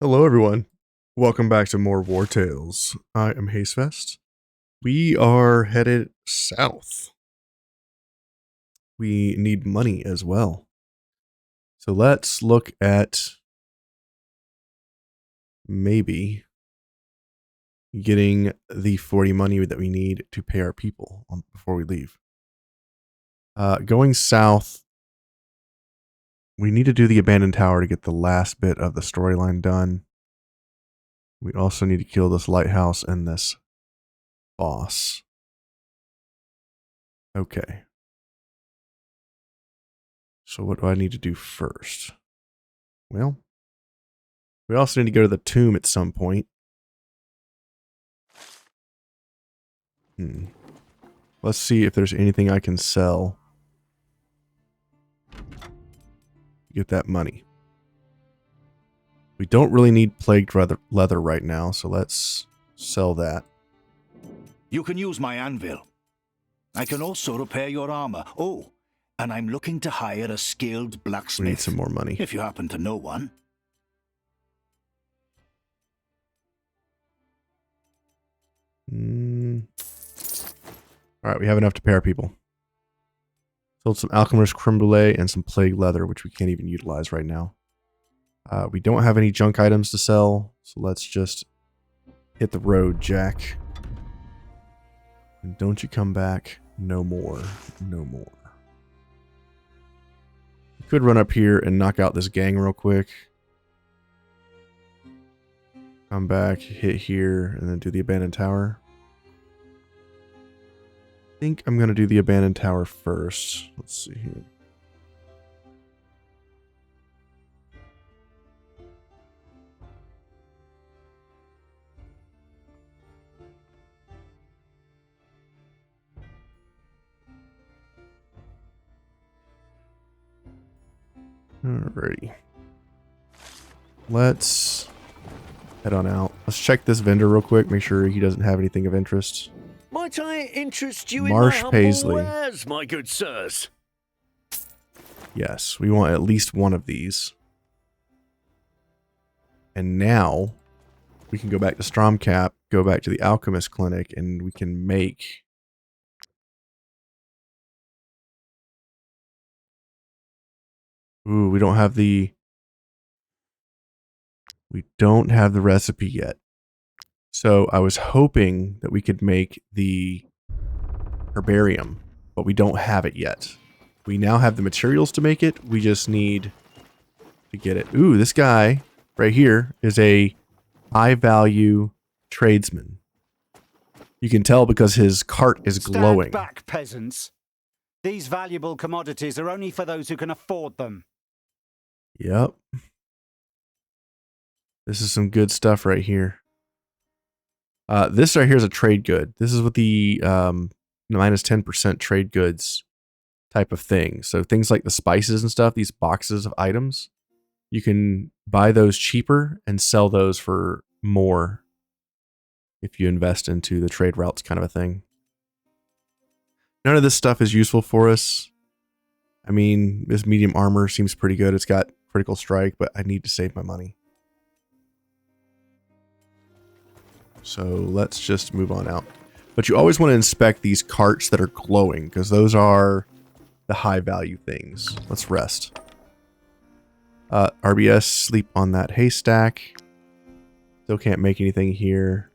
Hello, everyone. Welcome back to more Wartales. I am Hazefest. We are headed south. We need money as well. So let's look at maybe getting the 40 money that we need to pay our people before we leave. Going south, we need to do the abandoned tower to get the last bit of the storyline done. We also need to kill this lighthouse and this boss. Okay. So what do I need to do first? Well, we also need to go to the tomb at some point. Let's see if there's anything I can sell to get that money. We don't really need plagued leather right now, so let's sell that. You can use my anvil. I can also repair your armor. Oh, and I'm looking to hire a skilled blacksmith. We need some more money. If you happen to know one. Alright, we have enough to pay our people. Sold some alchemist creme brulee and some plague leather, which we can't even utilize right now. We don't have any junk items to sell, so let's just hit the road, Jack. And don't you come back no more. No more. We could run up here and knock out this gang real quick. Come back, hit here, and then do the abandoned tower. I think I'm going to do the abandoned tower first. Let's see here. Alrighty. Let's head on out. Let's check this vendor real quick, make sure he doesn't have anything of interest. Might I interest you Marsh in my Paisley. humble wares, my good sirs? Yes, we want at least one of these. And now we can go back to Stromkapp, go back to the alchemist clinic, and we can make we don't have the recipe yet. So I was hoping that we could make the herbarium, but we don't have it yet. We now have the materials to make it. We just need to get it. Ooh, this guy right here is a high value tradesman. You can tell because his cart is glowing. Stand back, peasants. These valuable commodities are only for those who can afford them. Yep. This is some good stuff right here. This right here is a trade good. This is with the minus 10% trade goods type of thing. So things like the spices and stuff, these boxes of items, you can buy those cheaper and sell those for more if you invest into the trade routes kind of a thing. None of this stuff is useful for us. I mean, this medium armor seems pretty good. It's got critical strike, but I need to save my money. So let's just move on out. But you always want to inspect these carts that are glowing, because those are the high value things. Let's rest. RBS, sleep on that haystack. Still can't make anything here.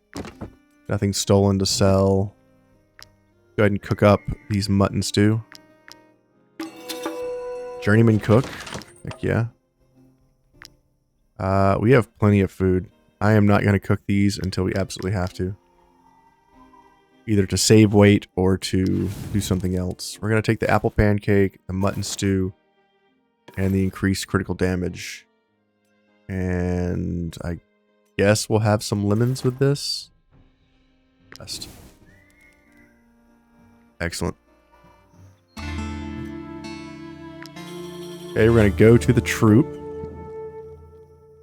Nothing stolen to sell. Go ahead and cook up these mutton stew. Journeyman cook. Heck yeah. We have plenty of food. I am not going to cook these until we absolutely have to. Either to save weight or to do something else. We're going to take the apple pancake, the mutton stew, and the increased critical damage. And I guess we'll have some lemons with this. Best. Excellent. Okay, we're going to go to the troop.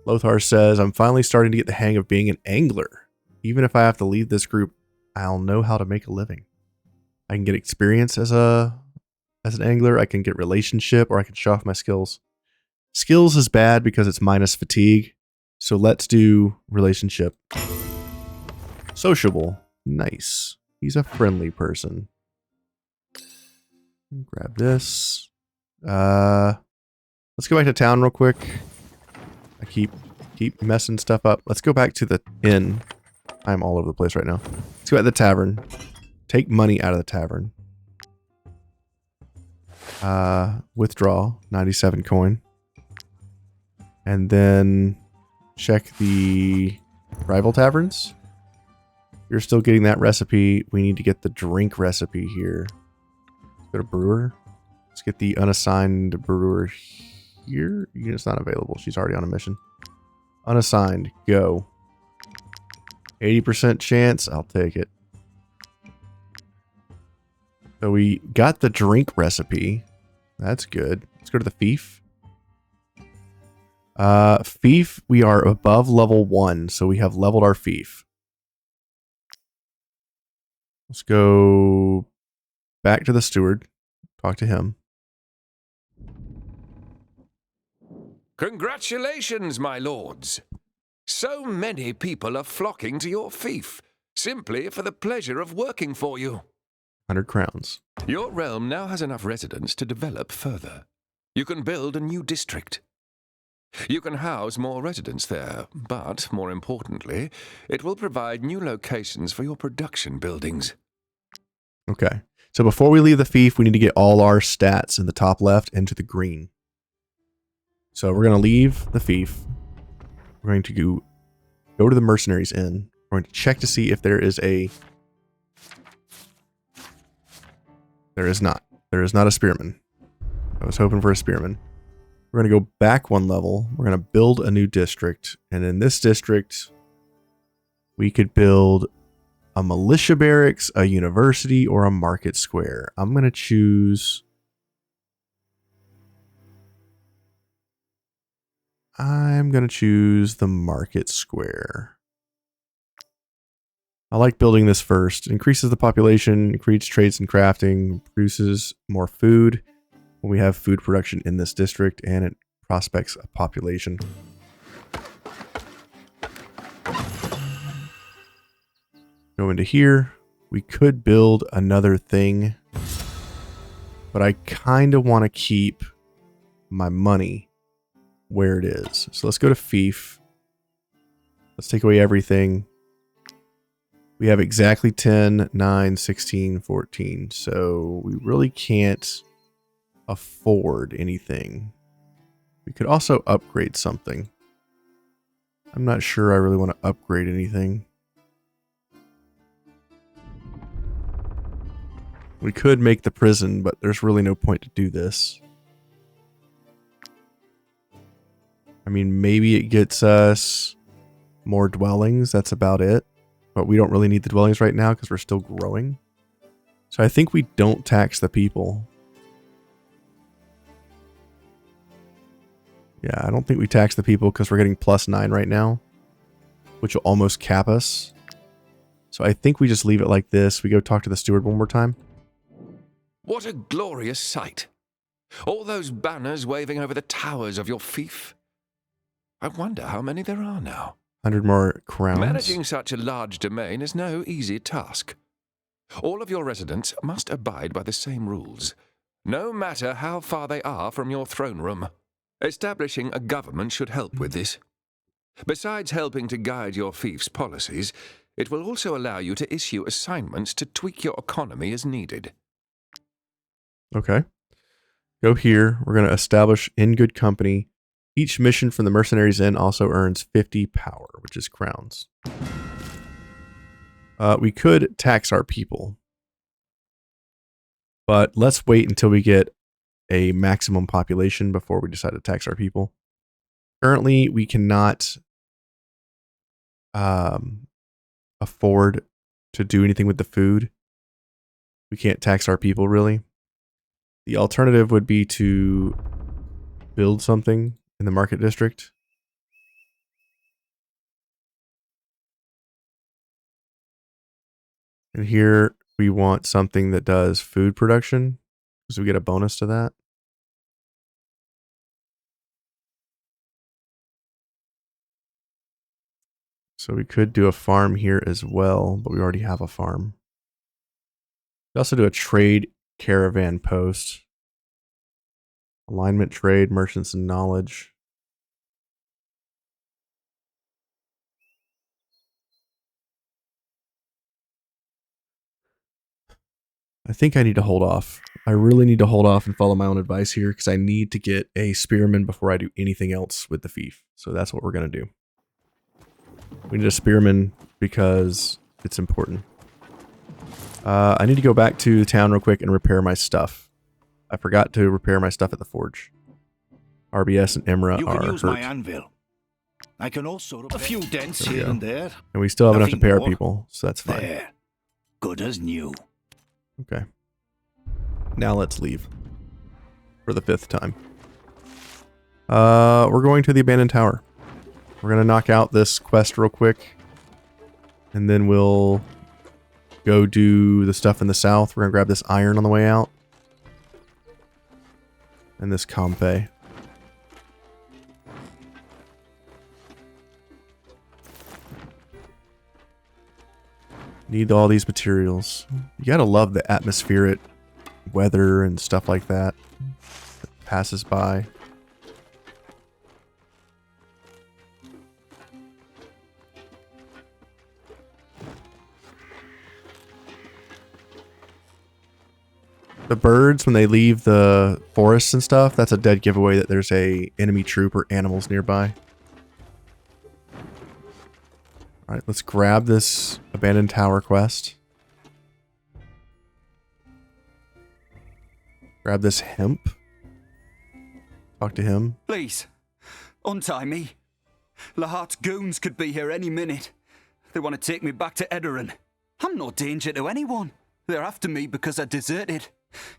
Lothar says, I'm finally starting to get the hang of being an angler. Even if I have to leave this group, I'll know how to make a living. I can get experience as an angler, I can get relationship, or I can show off my skills. Skills is bad because it's minus fatigue, So let's do relationship. Sociable. Nice. He's a friendly person. Grab this. Let's go back to town real quick. I keep messing stuff up. Let's go back to the inn. I'm all over the place right now. Let's go at the tavern. Take money out of the tavern. Withdraw 97 coin. And then check the rival taverns. You're still getting that recipe. We need to get the drink recipe here. Let's go to brewer. Let's get the unassigned brewer here. It's not available. She's already on a mission. Unassigned. Go. 80% chance. I'll take it. So we got the drink recipe. That's good. Let's go to the Fief. Fief, we are above level 1, so we have leveled our Fief. Let's go back to the steward. Talk to him. Congratulations, my lords. So many people are flocking to your fief, simply for the pleasure of working for you. 100 crowns. Your realm now has enough residents to develop further. You can build a new district. You can house more residents there, but, more importantly, it will provide new locations for your production buildings. Okay. So before we leave the Fief, we need to get all our stats in the top left into the green. So we're going to leave the Fief. We're going to go to the Mercenaries Inn. We're going to check to see if there is a... There is not. There is not a spearman. I was hoping for a spearman. We're going to go back one level. We're going to build a new district. And in this district, we could build a militia barracks, a university, or a market square. I'm going to choose... the market square. I like building this first. Increases the population, increases trades and crafting, produces more food when we have food production in this district, and it prospects a population. Go into here. We could build another thing, but I kind of want to keep my money where it is. So let's go to Fief. Let's take away everything. We have exactly 10, 9, 16, 14. So we really can't afford anything. We could also upgrade something. I'm not sure I really want to upgrade anything. We could make the prison, but there's really no point to do this. I mean, maybe it gets us more dwellings. That's about it. But we don't really need the dwellings right now because we're still growing. So I think we don't tax the people. Yeah, I don't think we tax the people because we're getting +9 right now, which will almost cap us. So I think we just leave it like this. We go talk to the steward one more time. What a glorious sight. All those banners waving over the towers of your fief. I wonder how many there are now. 100 more crowns. Managing such a large domain is no easy task. All of your residents must abide by the same rules, no matter how far they are from your throne room. Establishing a government should help with this. Besides helping to guide your fief's policies, it will also allow you to issue assignments to tweak your economy as needed. Okay. Go here. We're going to establish in good company. Each mission from the Mercenaries Inn also earns 50 power, which is crowns. We could tax our people. But let's wait until we get a maximum population before we decide to tax our people. Currently, we cannot afford to do anything with the food. We can't tax our people, really. The alternative would be to build something in the market district. And here we want something that does food production, because we get a bonus to that. So we could do a farm here as well, but we already have a farm. We also do a trade caravan post. Alignment trade, merchants and knowledge. I think I need to hold off. I really need to hold off and follow my own advice here because I need to get a spearman before I do anything else with the fief. So that's what we're going to do. We need a spearman because it's important. I need to go back to the town real quick and repair my stuff. I forgot to repair my stuff at the forge. RBS and Imra You are can use hurt. my anvil. I can also repair a few dents There we here go. and there. And we still have enough to Nothing pay our more. people, so that's fine. There. Good as new. Okay. Now let's leave. For the 5th time. We're going to the abandoned tower. We're going to knock out this quest real quick. And then we'll go do the stuff in the south. We're going to grab this iron on the way out. And this compe. Need all these materials. You gotta love the atmospheric weather and stuff like that. That passes by. The birds, when they leave the forests and stuff, that's a dead giveaway that there's a enemy troop or animals nearby. Alright, let's grab this abandoned tower quest. Grab this hemp. Talk to him. Please, untie me. Lahart's goons could be here any minute. They want to take me back to Edoran. I'm no danger to anyone. They're after me because I deserted.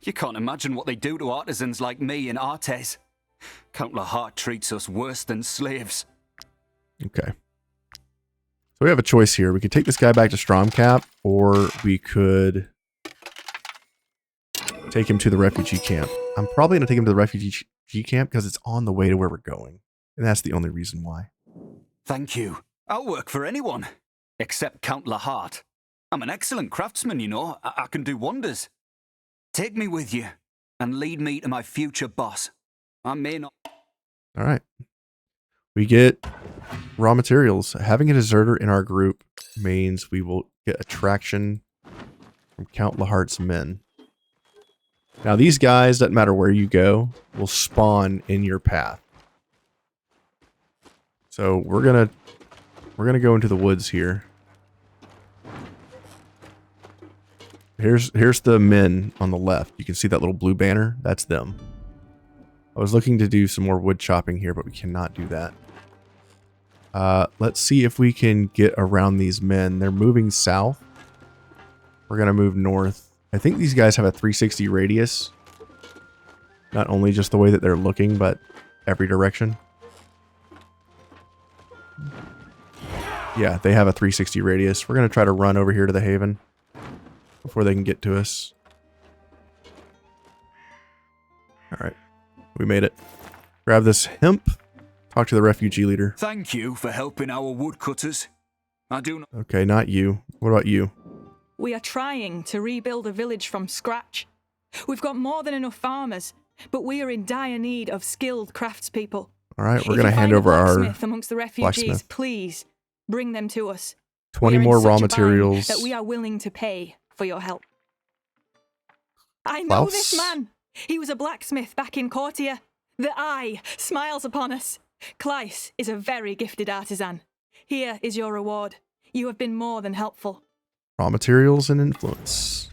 You can't imagine what they do to artisans like me in Artes. Count Lahart treats us worse than slaves. Okay. So we have a choice here. We could take this guy back to Stromkapp, or we could take him to the refugee camp. I'm probably going to take him to the refugee camp because it's on the way to where we're going. And that's the only reason why. Thank you. I'll work for anyone, except Count Lahart. I'm an excellent craftsman, you know. I can do wonders. Take me with you and lead me to my future boss. I may not... All right. We get raw materials. Having a deserter in our group means we will get attraction from Count Lahart's men. Now these guys, doesn't matter where you go, will spawn in your path. So we're gonna go into the woods here. Here's the men on the left. You can see that little blue banner. That's them. I was looking to do some more wood chopping here, but we cannot do that. Let's see if we can get around these men. They're moving south. We're going to move north. I think these guys have a 360 radius. Not only just the way that they're looking, but every direction. Yeah, they have a 360 radius. We're going to try to run over here to the haven before they can get to us. Alright. We made it. Grab this hemp. Talk to the refugee leader. Thank you for helping our woodcutters. I do not... Okay, not you. What about you? We are trying to rebuild a village from scratch. We've got more than enough farmers, but we are in dire need of skilled craftspeople. Alright, we're If going to you hand find a over our blacksmith amongst the refugees, blacksmith. please bring them to us. 20 We are in more raw such a bind materials. that we are willing to pay for your help. I know this Klaus? man. He was a blacksmith back in Courtier. The eye smiles upon us. Kleis is a very gifted artisan. Here is your reward. You have been more than helpful. Raw materials and influence.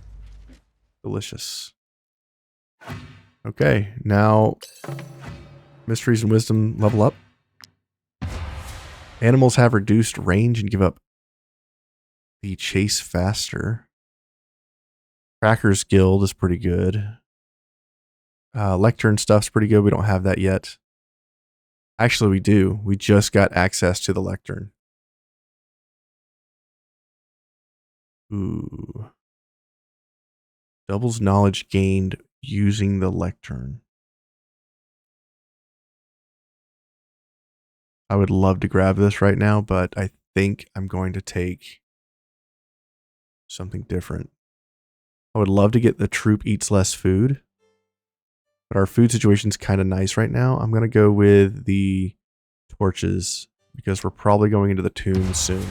Delicious. Okay, now mysteries and wisdom level up. Animals have reduced range and give up the chase faster. Cracker's Guild is pretty good. Lectern stuff's pretty good. We don't have that yet. Actually, we do. We just got access to the lectern. Ooh. Doubles knowledge gained using the lectern. I would love to grab this right now, but I think I'm going to take something different. I would love to get the troop eats less food, but our food situation's kind of nice right now. I'm going to go with the torches because we're probably going into the tomb soon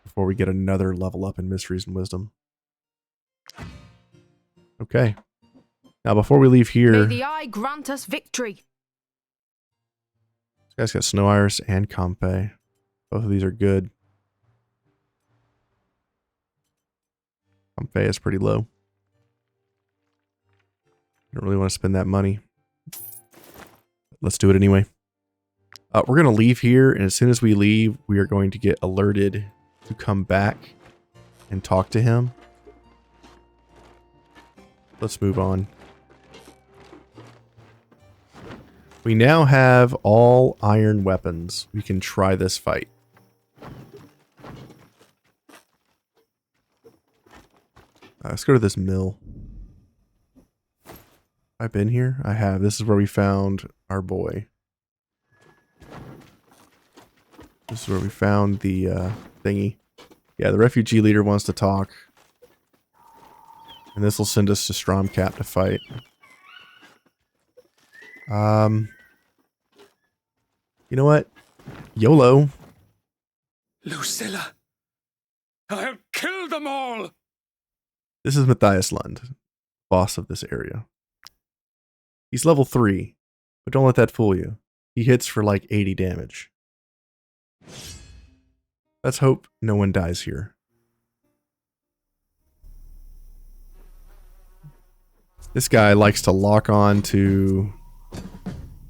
before we get another level up in mysteries and wisdom. Okay. Now before we leave here, May the eye grant us victory. this guy's got snow iris and compe. Both of these are good. Compe is pretty low. Don't really want to spend that money. Let's do it anyway. We're going to leave here, and as soon as we leave, we are going to get alerted to come back and talk to him. Let's move on. We now have all iron weapons. We can try this fight. Let's go to this mill. I've been here? I have. This is where we found our boy. This is where we found the thingy. Yeah, the refugee leader wants to talk. And this will send us to Stromkapp to fight. You know what? YOLO. Lucilla, I'll kill them all! This is Mathias Lund, boss of this area. He's level 3, but don't let that fool you. He hits for like 80 damage. Let's hope no one dies here. This guy likes to lock on to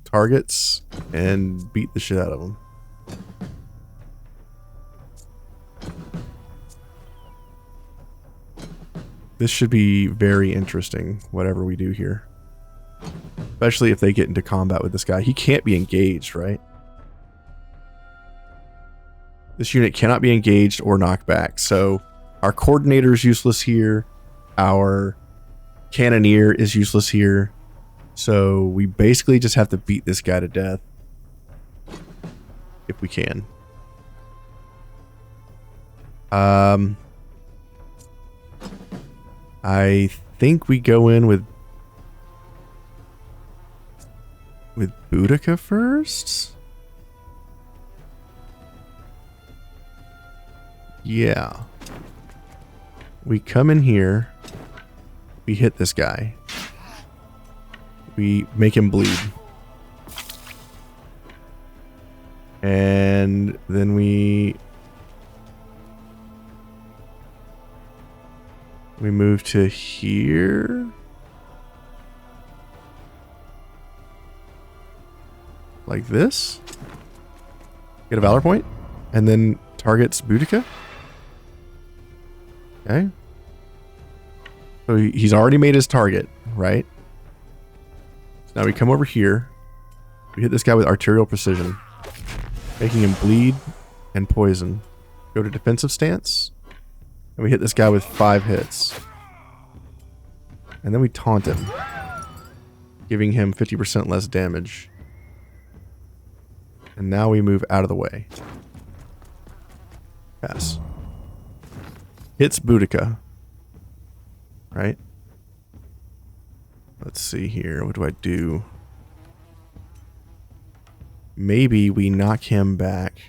targets and beat the shit out of them. This should be very interesting, whatever we do here. Especially if they get into combat with this guy. He can't be engaged, right? This unit cannot be engaged or knocked back. So our coordinator is useless here. Our cannoneer is useless here. So we basically just have to beat this guy to death. If we can. I think we go in with Boudica first? Yeah. We come in here. We hit this guy. We make him bleed. And then we move to here. Like this. Get a valor point. And then targets Boudica. Okay. So he's already made his target, right? So now we come over here. We hit this guy with arterial precision. Making him bleed and poison. Go to defensive stance. And we hit this guy with 5 hits. And then we taunt him. Giving him 50% less damage. And now we move out of the way. Pass. Hits Boudica. Right? Let's see here. What do I do? Maybe we knock him back.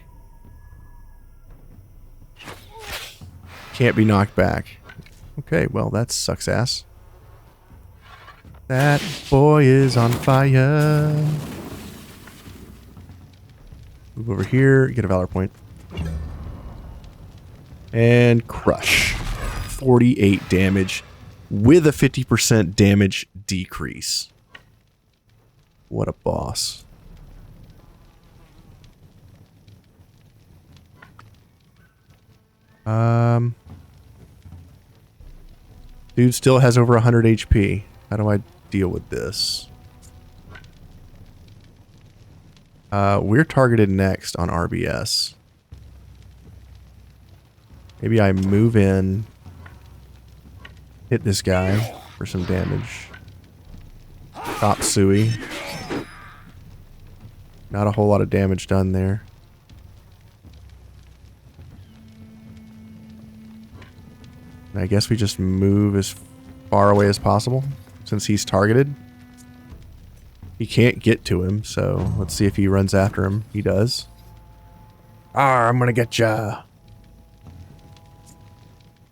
Can't be knocked back. Okay, well, that sucks ass. That boy is on fire. Move over here, get a valor point. And crush. 48 damage with a 50% damage decrease. What a boss. Dude still has over 100 HP. How do I deal with this? We're targeted next on RBS. Maybe I move in, hit this guy for some damage. Top Sui. Not a whole lot of damage done there. I guess we just move as far away as possible since he's targeted. He can't get to him, so let's see if he runs after him. He does. I'm gonna get ya.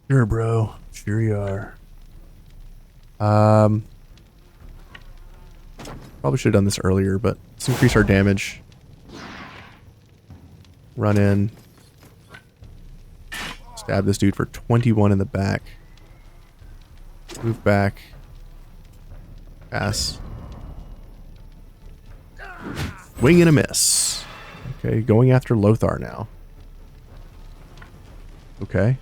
Sure, bro. Sure you are. Probably should have done this earlier, but let's increase our damage. Run in. Stab this dude for 21 in the back. Move back. Pass. Swing and a miss. Okay, going after Lothar now. Okay.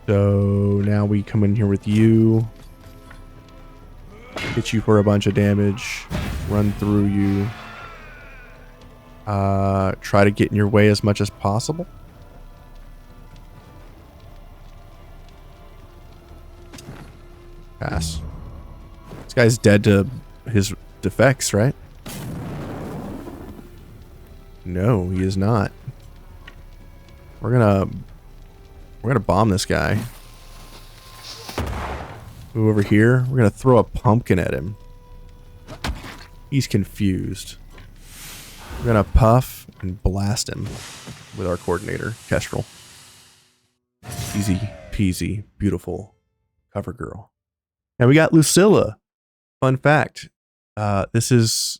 So now we come in here with you. Hit you for a bunch of damage. Run through you. Try to get in your way as much as possible. Pass. This guy's dead to his defects, right? No, he is not. We're gonna bomb this guy. Move over here. We're gonna throw a pumpkin at him. He's confused. We're gonna puff and blast him with our coordinator, Kestrel. Easy peasy, beautiful cover girl. And we got Lucilla. Fun fact. This is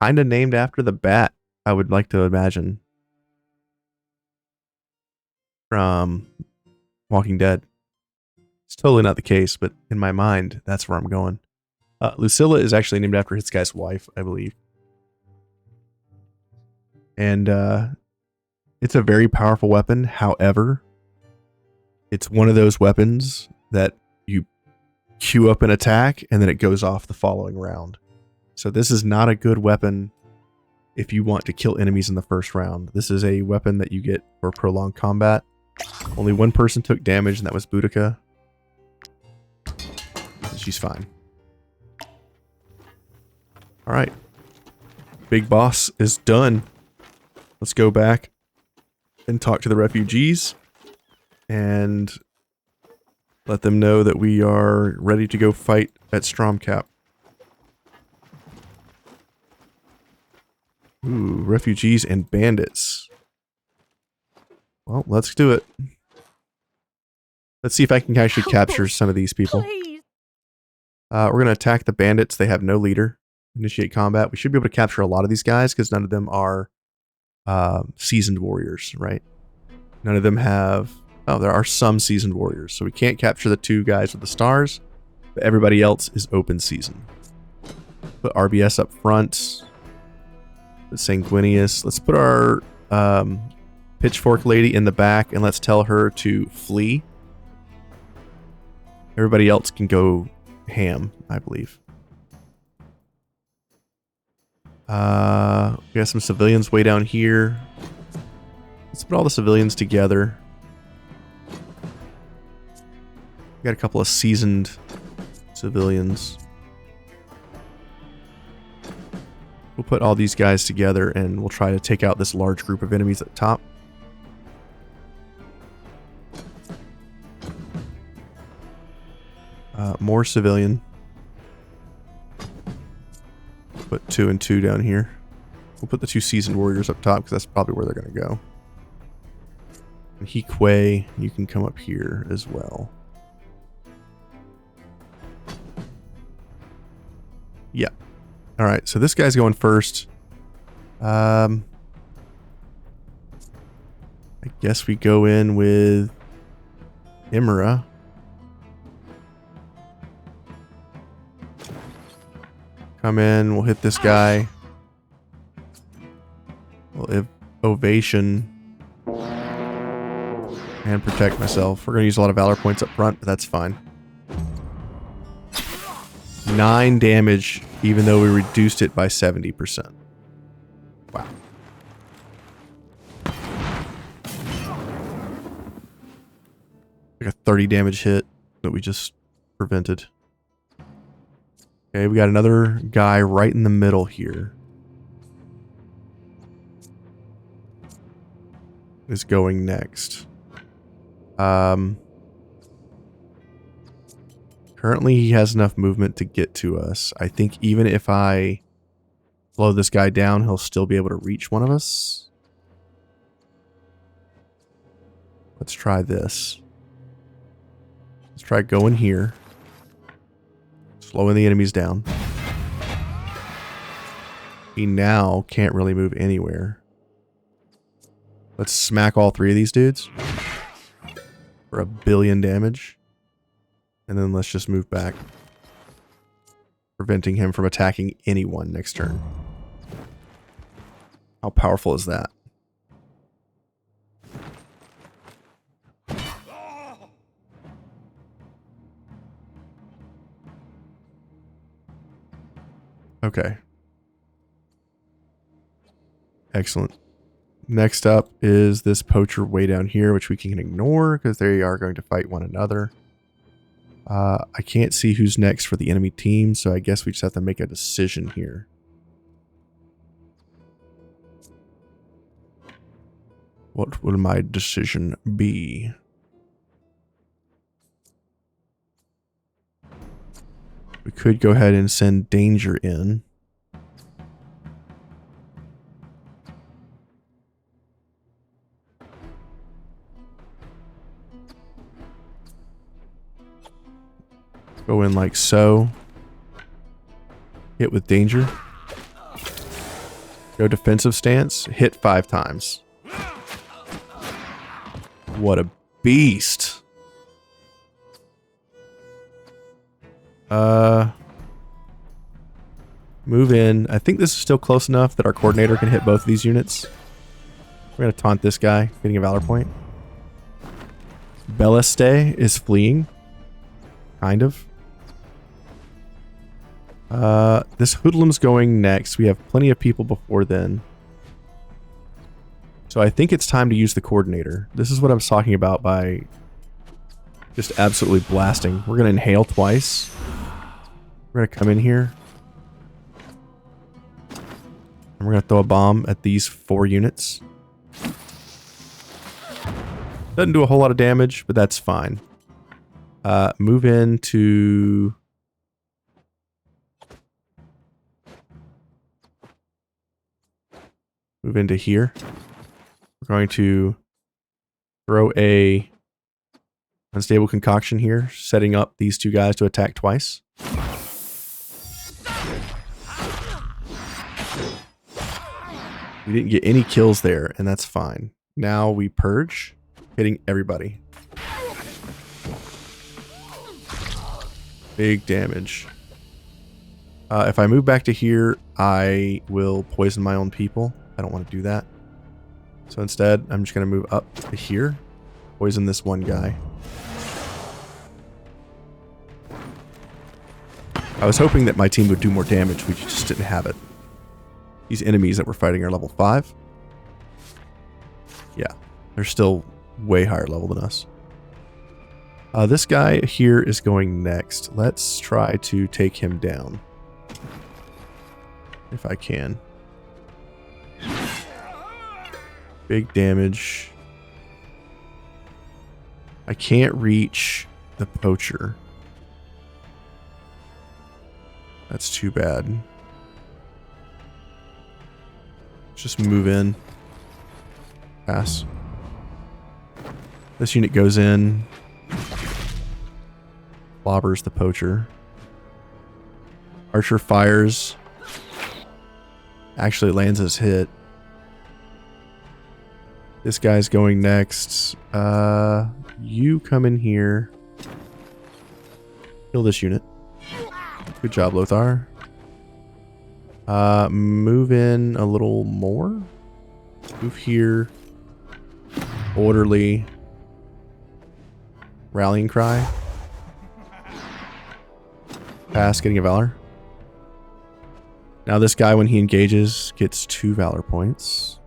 kind of named after the bat, I would like to imagine. From Walking Dead. It's totally not the case, but in my mind, that's where I'm going. Lucilla is actually named after this guy's wife, I believe. And it's a very powerful weapon. However, it's one of those weapons that you queue up an attack and then it goes off the following round. So this is not a good weapon if you want to kill enemies in the first round. This is a weapon that you get for prolonged combat. Only one person took damage, and that was Boudica. She's fine. Alright. Big boss is done. Let's go back and talk to the refugees and let them know that we are ready to go fight at Stromkapp. Ooh, refugees and bandits. Well, let's do it. Let's see if I can actually capture some of these people. We're going to attack the bandits. They have no leader. Initiate combat. We should be able to capture a lot of these guys because none of them are seasoned warriors, right? None of them have... Oh, there are some seasoned warriors. So we can't capture the two guys with the stars, but everybody else is open season. Put RBS up front. Put Sanguinius. Let's put our pitchfork lady in the back and let's tell her to flee. Everybody else can go ham, I believe. We got some civilians way down here. Let's put all the civilians together. We got a couple of seasoned civilians. We'll put all these guys together and we'll try to take out this large group of enemies at the top. More civilian. Put 2 and 2 down here. We'll put the 2 seasoned warriors up top because that's probably where they're going to go. And Hikwe, you can come up here as well. Yeah. All right, so this guy's going first. I guess we go in with Imra. Come in, we'll hit this guy. We'll ovation and protect myself. We're going to use a lot of valor points up front, but that's fine. 9 damage, even though we reduced it by 70%. Wow. Like a 30 damage hit that we just prevented. Okay, we got another guy right in the middle here. Is going next. Currently, he has enough movement to get to us. I think even if I slow this guy down, he'll still be able to reach one of us. Let's try this. Let's try going here. Slowing the enemies down. He now can't really move anywhere. Let's smack all 3 of these dudes for 1 billion damage. And then let's just move back, preventing him from attacking anyone next turn. How powerful is that? Okay. Excellent. Next up is this poacher way down here, which we can ignore because they are going to fight one another. I can't see who's next for the enemy team, so I guess we just have to make a decision here. What would my decision be? We could go ahead and send Danger in. Go in like so. Hit with Danger. Go defensive stance. Hit 5 times. What a beast. Move in. I think this is still close enough that our coordinator can hit both of these units. We're going to taunt this guy, getting a valor point. Belleste is fleeing. Kind of. This hoodlum's going next. We have plenty of people before then. So I think it's time to use the coordinator. This is what I was talking about by just absolutely blasting. We're going to inhale twice. We're going to come in here. And we're going to throw a bomb at these 4 units. Doesn't do a whole lot of damage, but that's fine. Move into... Move into here. We're going to throw a unstable concoction here, setting up these 2 guys to attack twice. We didn't get any kills there, and that's fine. Now we purge, hitting everybody. Big damage. If I move back to here, I will poison my own people. I don't want to do that. So instead, I'm just going to move up to here. Poison this one guy. I was hoping that my team would do more damage. We just didn't have it. These enemies that we're fighting are level 5. Yeah, they're still way higher level than us. This guy here is going next. Let's try to take him down. If I can. Big damage. I can't reach the poacher. That's too bad. Just move in. Pass. This unit goes in. Blobbers the poacher. Archer fires. Actually lands his hit. This guy's going next. You come in here. Kill this unit. Good job, Lothar. Move in a little more. Move here. Orderly. Rallying cry. Pass, getting a valor. Now this guy, when he engages, gets 2 valor points.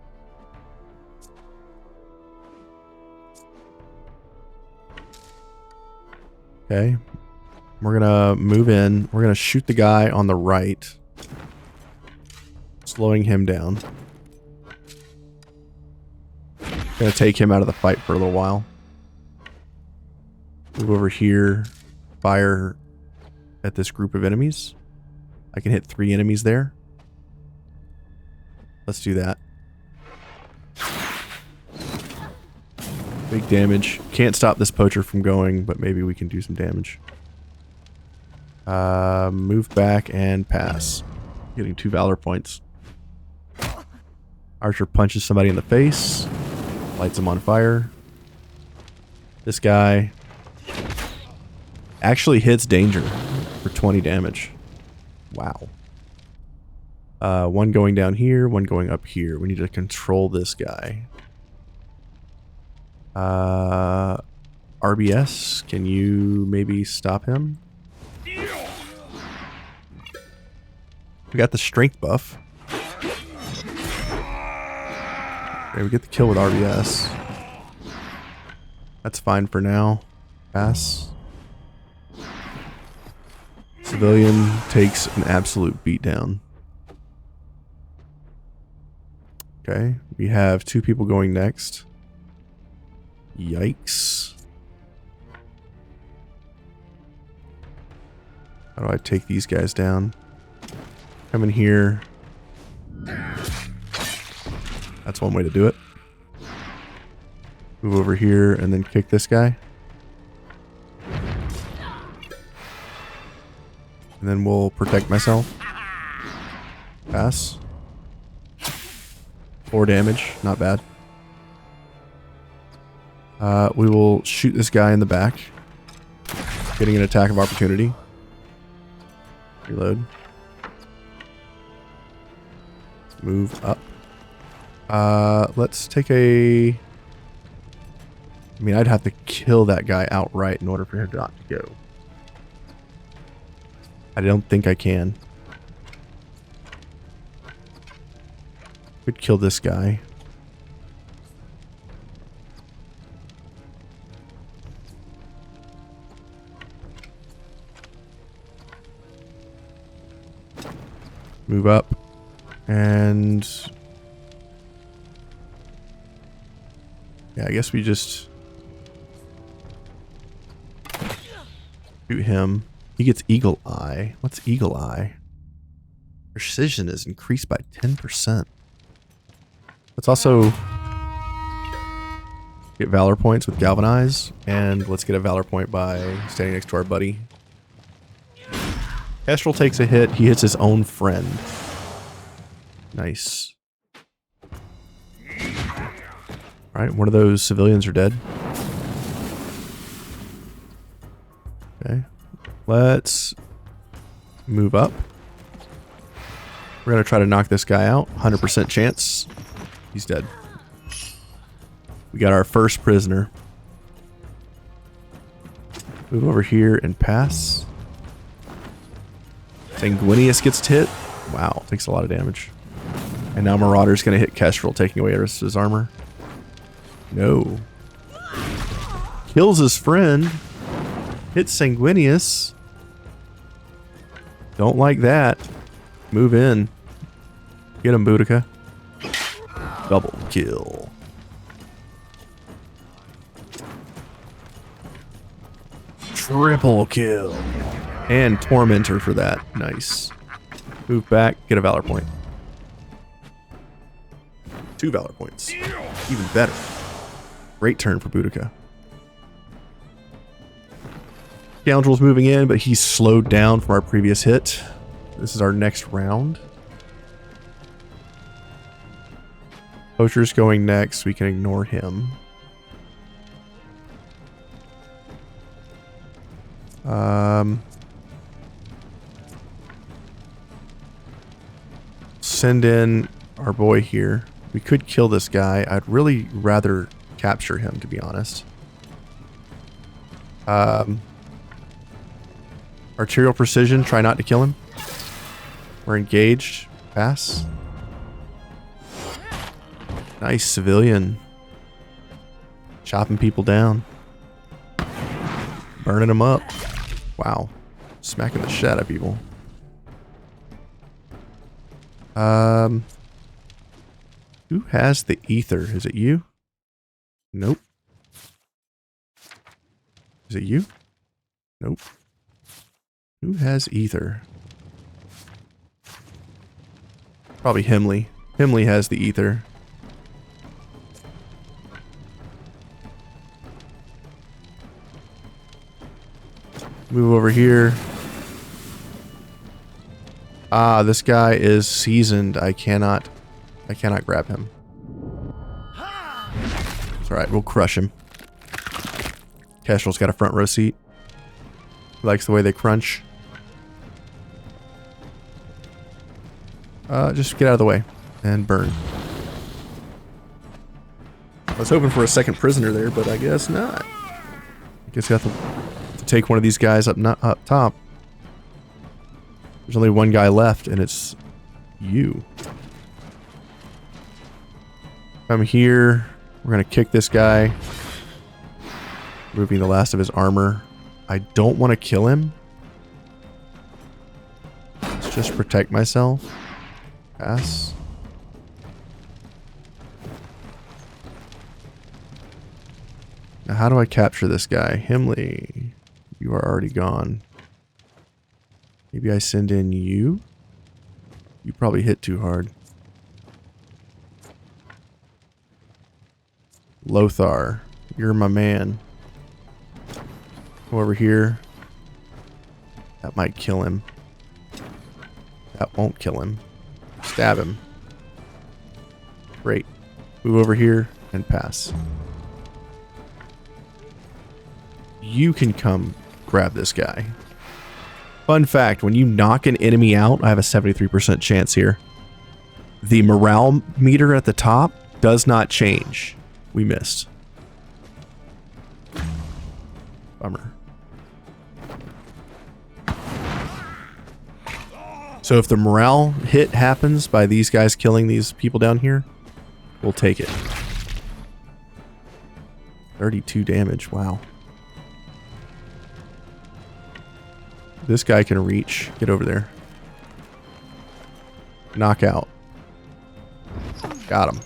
Okay. We're gonna move in. We're gonna shoot the guy on the right. Slowing him down. Gonna take him out of the fight for a little while. Move over here. Fire at this group of enemies. I can hit 3 enemies there. Let's do that. Big damage. Can't stop this poacher from going, but maybe we can do some damage. Move back and pass. Getting 2 valor points. Archer punches somebody in the face. Lights him on fire. This guy actually hits danger for 20 damage. Wow. One going down here, one going up here. We need to control this guy. RBS, can you maybe stop him? We got the strength buff. Okay, we get the kill with RBS. That's fine for now. Pass. Civilian takes an absolute beatdown. Okay, we have 2 people going next. Yikes. How do I take these guys down? Come in here. That's one way to do it. Move over here and then kick this guy. And then we'll protect myself. Pass. 4 damage. Not bad. We will shoot this guy in the back. Getting an attack of opportunity. Reload. Move up. Let's take a... I mean, I'd have to kill that guy outright in order for him not to go. I don't think I can. Could kill this guy. Move up. And... yeah, I guess we just... shoot him. He gets Eagle Eye. What's Eagle Eye? Precision is increased by 10%. Let's also get Valor points with Galvanize. And let's get a Valor point by standing next to our buddy. Kestrel takes a hit. He hits his own friend. Nice. Alright, one of those civilians are dead. Okay. Let's move up. We're going to try to knock this guy out. 100% chance. He's dead. We got our first prisoner. Move over here and pass. Sanguinius gets hit. Wow, takes a lot of damage. And now Marauder's going to hit Kestrel, taking away his armor. No. Kills his friend. Hits Sanguinius. Don't like that. Move in. Get him, Boudica. Double kill. Triple kill. And Tormentor for that. Nice. Move back. Get a Valor point. 2 Valor points. Even better. Great turn for Boudica. Scoundrel's moving in, but he's slowed down from our previous hit. This is our next round. Poacher's going next. We can ignore him. Send in our boy here. We could kill this guy. I'd really rather capture him, to be honest. Arterial precision, try not to kill him. We're engaged. Pass. Nice civilian. Chopping people down. Burning them up. Wow. Smacking the shit out of people. Who has the ether? Is it you? Nope. Is it you? Nope. Who has ether? Probably Himley. Himley has the ether. Move over here. Ah, this guy is seasoned. I cannot grab him. It's alright, we'll crush him. Kestrel's got a front row seat. He likes the way they crunch. Just get out of the way and burn. I was hoping for a second prisoner there, but I guess not. I guess you have to take one of these guys up top. There's only one guy left, and it's you. Come here. We're gonna kick this guy. Removing the last of his armor. I don't want to kill him. Let's just protect myself. Pass. Now how do I capture this guy? Himley, you are already gone. Maybe I send in you? You probably hit too hard. Lothar, you're my man. Go over here. That might kill him. That won't kill him. Stab him. Great. Move over here and pass. You can come grab this guy. Fun fact, when you knock an enemy out, I have a 73% chance here. The morale meter at the top does not change. We missed. Bummer. So if the morale hit happens by these guys killing these people down here, we'll take it. 32 damage, wow. This guy can reach. Get over there. Knockout. Got him.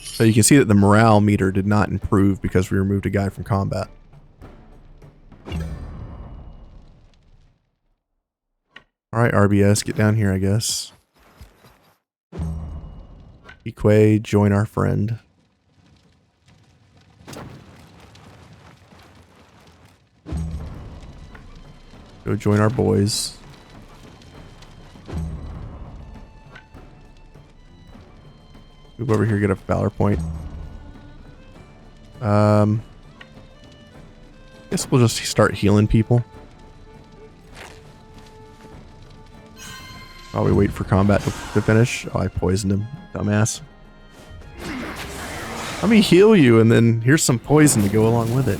So you can see that the morale meter did not improve because we removed a guy from combat. Alright, RBS, get down here, I guess. Equay, join our friend. Go join our boys. Move over here, get a valor point. Guess we'll just start healing people. While we wait for combat to finish. Oh, I poisoned him. Dumbass. Let me heal you, and then here's some poison to go along with it.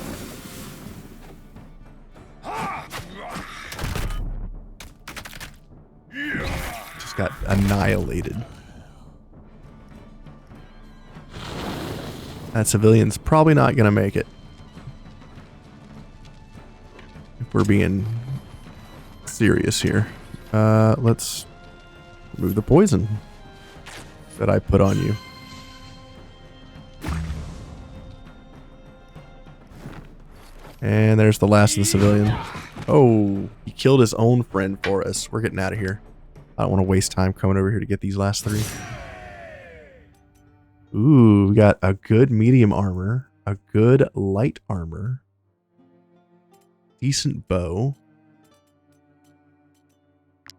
Just got annihilated. That civilian's probably not going to make it. If we're being serious here. Let's remove the poison that I put on you. And there's the last of the civilian. Oh, he killed his own friend for us. We're getting out of here. I don't want to waste time coming over here to get these last three. Ooh, we got a good medium armor, a good light armor, decent bow.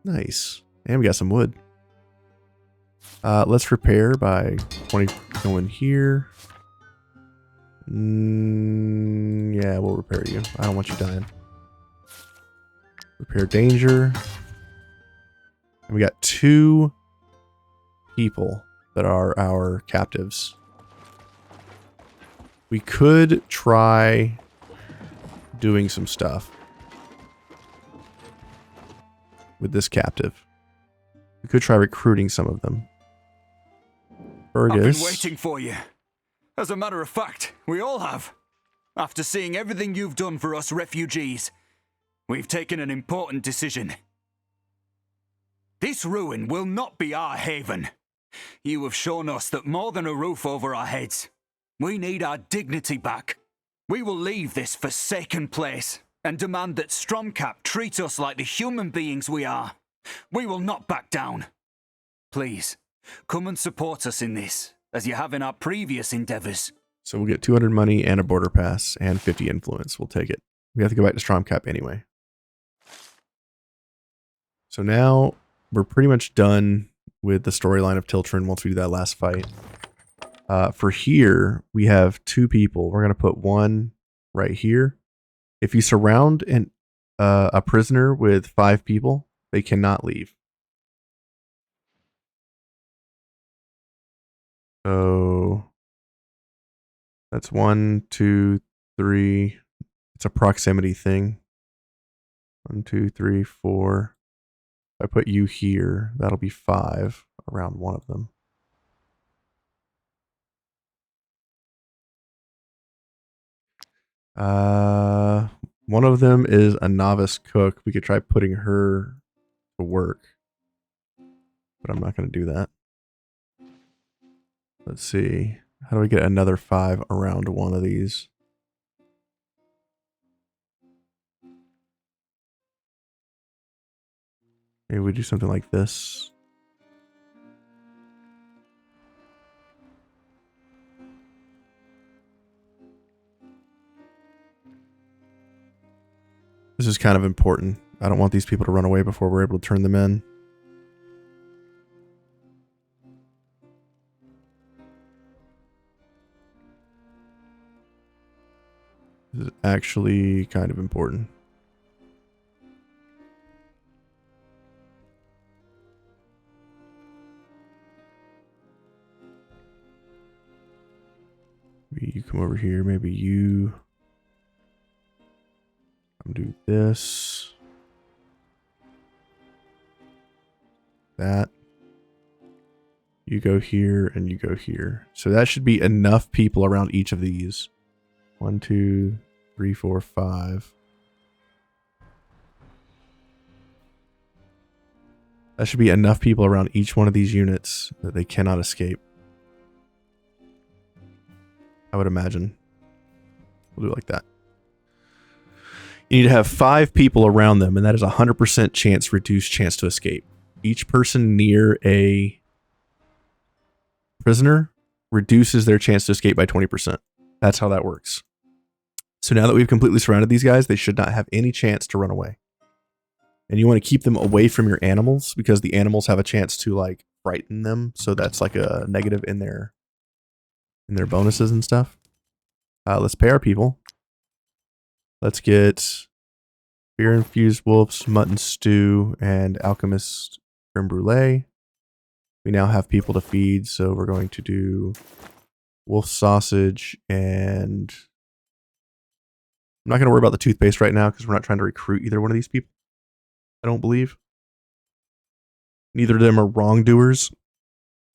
Nice. And we got some wood. Let's repair by 20 going here. Yeah, we'll repair you. I don't want you dying. Repair danger. And we got 2 people that are our captives. We could try doing some stuff with this captive. We could try recruiting some of them. Fergus. I've been waiting for you. As a matter of fact, we all have. After seeing everything you've done for us refugees, we've taken an important decision. This ruin will not be our haven. You have shown us that more than a roof over our heads, we need our dignity back. We will leave this forsaken place and demand that Stromkapp treat us like the human beings we are. We will not back down. Please, come and support us in this, as you have in our previous endeavors. So we'll get 200 money and a border pass and 50 influence. We'll take it. We have to go back to Stromkapp anyway. So now we're pretty much done with the storyline of Tiltren once we do that last fight. For here, we have 2 people. We're going to put one right here. If you surround a prisoner with 5 people, they cannot leave. So that's 1, 2, 3. It's a proximity thing. 1, 2, 3, 4. If I put you here, that'll be 5 around one of them. One of them is a novice cook. We could try putting her to work, but I'm not going to do that. Let's see. How do we get another 5 around one of these? Maybe we do something like this. This is kind of important. I don't want these people to run away before we're able to turn them in. This is actually kind of important. Maybe you come over here. Maybe you do this. That. You go here and you go here. So that should be enough people around each of these. 1, 2, 3, 4, 5. That should be enough people around each one of these units that they cannot escape. I would imagine. We'll do it like that. You need to have 5 people around them, and that is a 100% chance, reduced chance to escape. Each person near a prisoner reduces their chance to escape by 20%. That's how that works. So now that we've completely surrounded these guys, they should not have any chance to run away. And you want to keep them away from your animals, because the animals have a chance to like frighten them. So that's like a negative in their bonuses and stuff. Let's pay our people. Let's get beer-infused wolves, mutton stew, and alchemist creme brulee. We now have people to feed, so we're going to do wolf sausage, and I'm not going to worry about the toothpaste right now because we're not trying to recruit either one of these people. I don't believe. Neither of them are wrongdoers.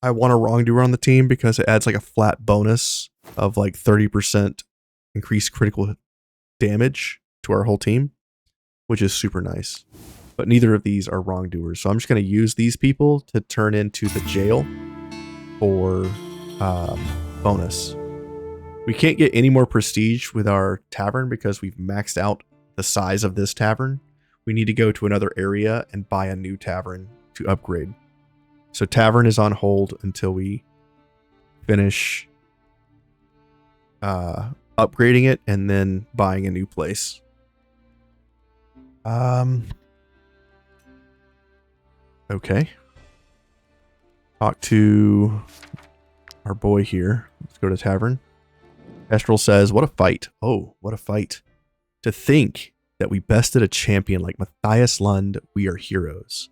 I want a wrongdoer on the team because it adds like a flat bonus of like 30% increased critical damage to our whole team, which is super nice. But neither of these are wrongdoers. So I'm just going to use these people to turn into the jail for bonus. We can't get any more prestige with our tavern because we've maxed out the size of this tavern. We need to go to another area and buy a new tavern to upgrade. So tavern is on hold until we finish upgrading it and then buying a new place. Okay. Talk to our boy here. Let's go to tavern. Kestrel says, what a fight. Oh, what a fight. To think that we bested a champion like Mathias Lund, we are heroes.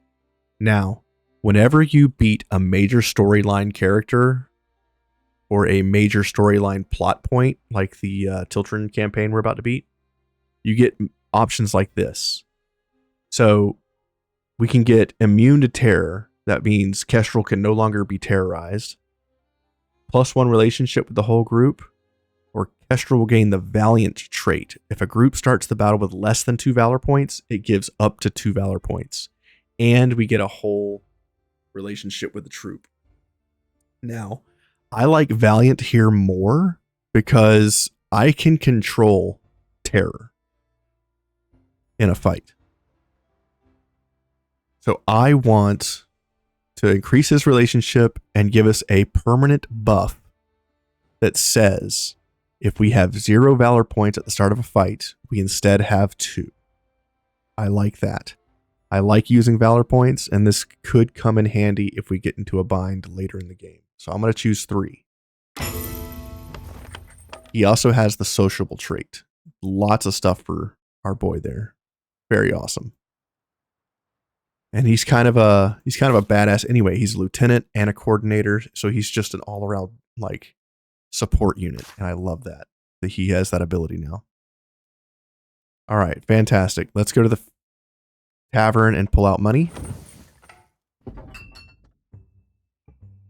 Now, whenever you beat a major storyline character or a major storyline plot point, like the Tiltren campaign we're about to beat, you get options like this. So we can get immune to terror. That means Kestrel can no longer be terrorized. +1 relationship with the whole group. Or Kestrel will gain the Valiant trait. If a group starts the battle with less than 2 Valor points, it gives up to 2 Valor points. And we get a whole relationship with the troop. Now, I like Valiant here more because I can control terror in a fight. So I want to increase his relationship and give us a permanent buff that says if we have 0 valor points at the start of a fight, we instead have 2. I like that. I like using valor points, and this could come in handy if we get into a bind later in the game. So I'm going to choose 3. He also has the sociable trait. Lots of stuff for our boy there. Very awesome. And he's kind of a badass anyway. He's a lieutenant and a coordinator, so he's just an all-around like support unit, and I love that he has that ability now. All right, fantastic. Let's go to the tavern and pull out money.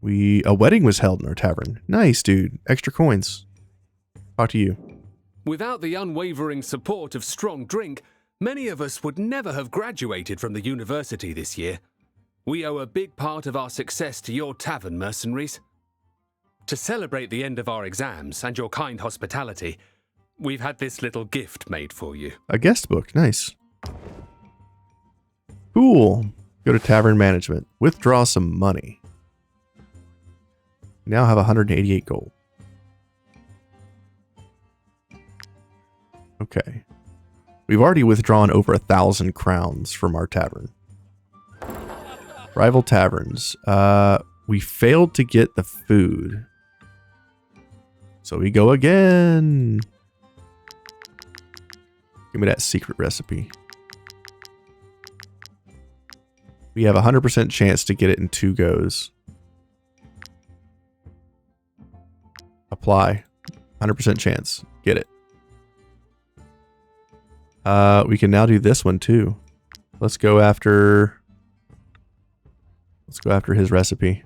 A wedding was held in our tavern. Nice, dude. Extra coins. Talk to you. Without the unwavering support of strong drink, many of us would never have graduated from the university this year. We owe a big part of our success to your tavern, mercenaries. To celebrate the end of our exams and your kind hospitality, we've had this little gift made for you. A guest book. Nice. Cool. Go to tavern management. Withdraw some money. We now have 188 gold. Okay. We've already withdrawn over 1,000 crowns from our tavern. Rival taverns. We failed to get the food. So we go again. Give me that secret recipe. We have a 100% chance to get it in 2 goes. Apply. 100% chance. Get it. We can now do this one too. Let's go after his recipe.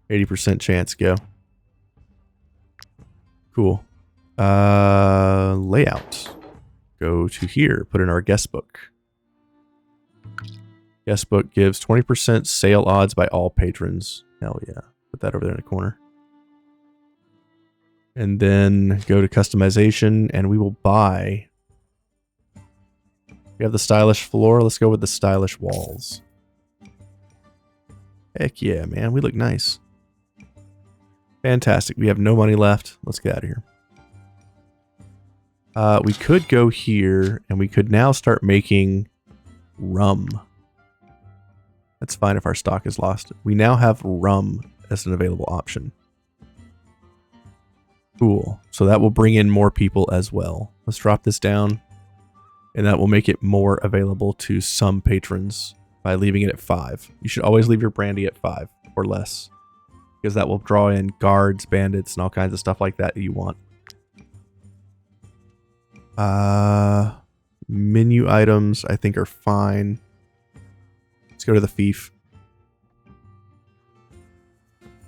80% chance, go. Cool. Layout. Go to here, put in our guest book. Guest book gives 20% sale odds by all patrons. Hell yeah. Put that over there in the corner. And then go to customization and we will buy. We have the stylish floor. Let's go with the stylish walls. Heck yeah, man. We look nice. Fantastic. We have no money left. Let's get out of here. We could go here and we could now start making rum. That's fine if our stock is lost. We now have rum as an available option. Cool. So that will bring in more people as well. Let's drop this down. And that will make it more available to some patrons by leaving it at 5. You should always leave your brandy at 5 or less. Because that will draw in guards, bandits, and all kinds of stuff like that you want. Menu items I think are fine. Let's go to the Fief.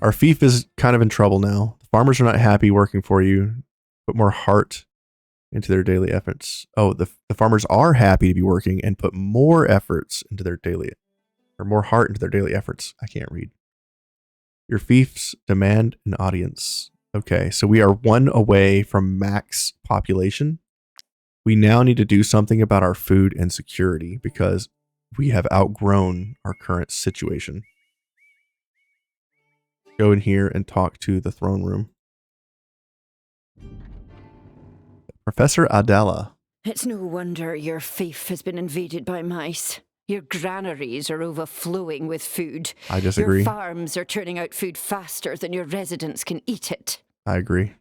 Our Fief is kind of in trouble now. The farmers are not happy working for you. Put more heart into their daily efforts. Oh, the farmers are happy to be working and put more efforts into their daily, or more heart into their daily efforts. I can't read. Your fiefs demand an audience. Okay, so we are 1 away from max population. We now need to do something about our food and security because we have outgrown our current situation. Go in here and talk to the throne room. Professor Adela. It's no wonder your fief has been invaded by mice. Your granaries are overflowing with food. I disagree. Your farms are turning out food faster than your residents can eat it. I agree.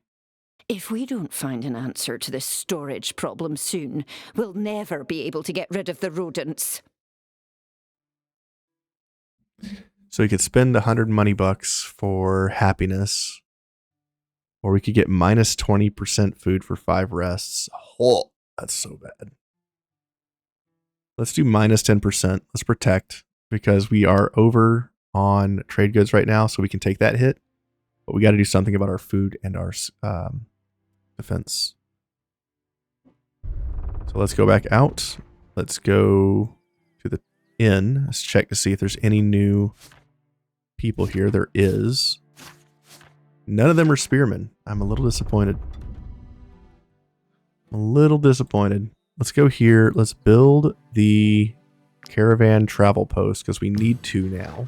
If we don't find an answer to this storage problem soon, we'll never be able to get rid of the rodents. So we could spend 100 money bucks for happiness. Or we could get minus 20% food for 5 rests. Oh, that's so bad. Let's do minus 10%. Let's protect because we are over on trade goods right now, so we can take that hit. But we got to do something about our food and our defense. So let's go back out. Let's go to the inn. Let's check to see if there's any new people here. There is. None of them are spearmen. I'm a little disappointed. I'm a little disappointed. Let's go here. Let's build the caravan travel post because we need to now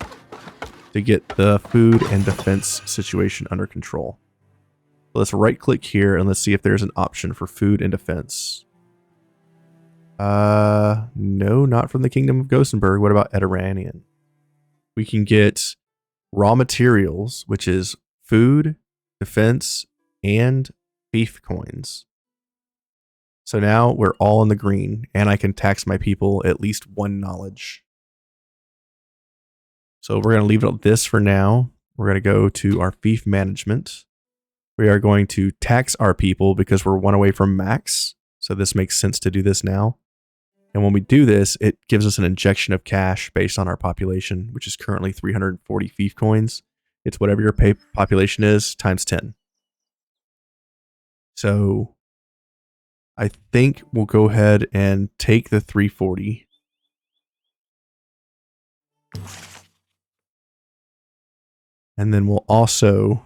to get the food and defense situation under control. Let's right click here and let's see if there's an option for food and defense. No, not from the Kingdom of Ghostenberg. What about Ediranian? We can get raw materials, which is food, defense, and Fief coins. So now we're all in the green, and I can tax my people at least 1 knowledge. So we're going to leave it at this for now. We're going to go to our Fief management. We are going to tax our people because we're 1 away from max. So this makes sense to do this now. And when we do this, it gives us an injection of cash based on our population, which is currently 340 Fief coins. It's whatever your population is times 10. So I think we'll go ahead and take the 340. And then we'll also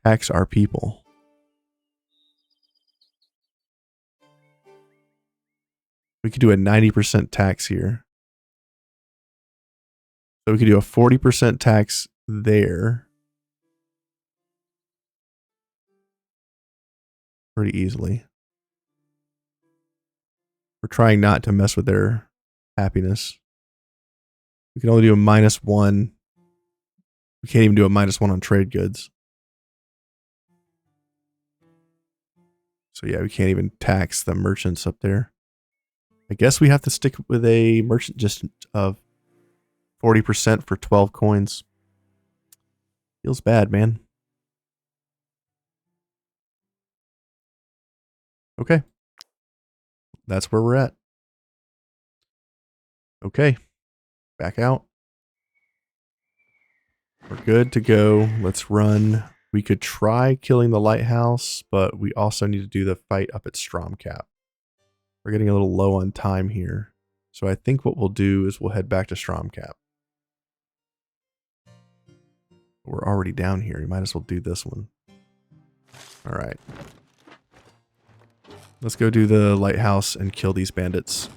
tax our people. We could do a 90% tax here. So we could do a 40% tax there. Pretty easily. We're trying not to mess with their happiness. We can only do a -1. We can't even do a -1 on trade goods. So yeah, we can't even tax the merchants up there. I guess we have to stick with a merchant just of 40% for 12 coins. Feels bad, man. Okay. That's where we're at. Okay. Back out. We're good to go. Let's run. We could try killing the lighthouse, but we also need to do the fight up at Stromkapp. We're getting a little low on time here. So I think what we'll do is we'll head back to Stromkapp. We're already down here. We might as well do this one. All right. Let's go do the lighthouse and kill these bandits.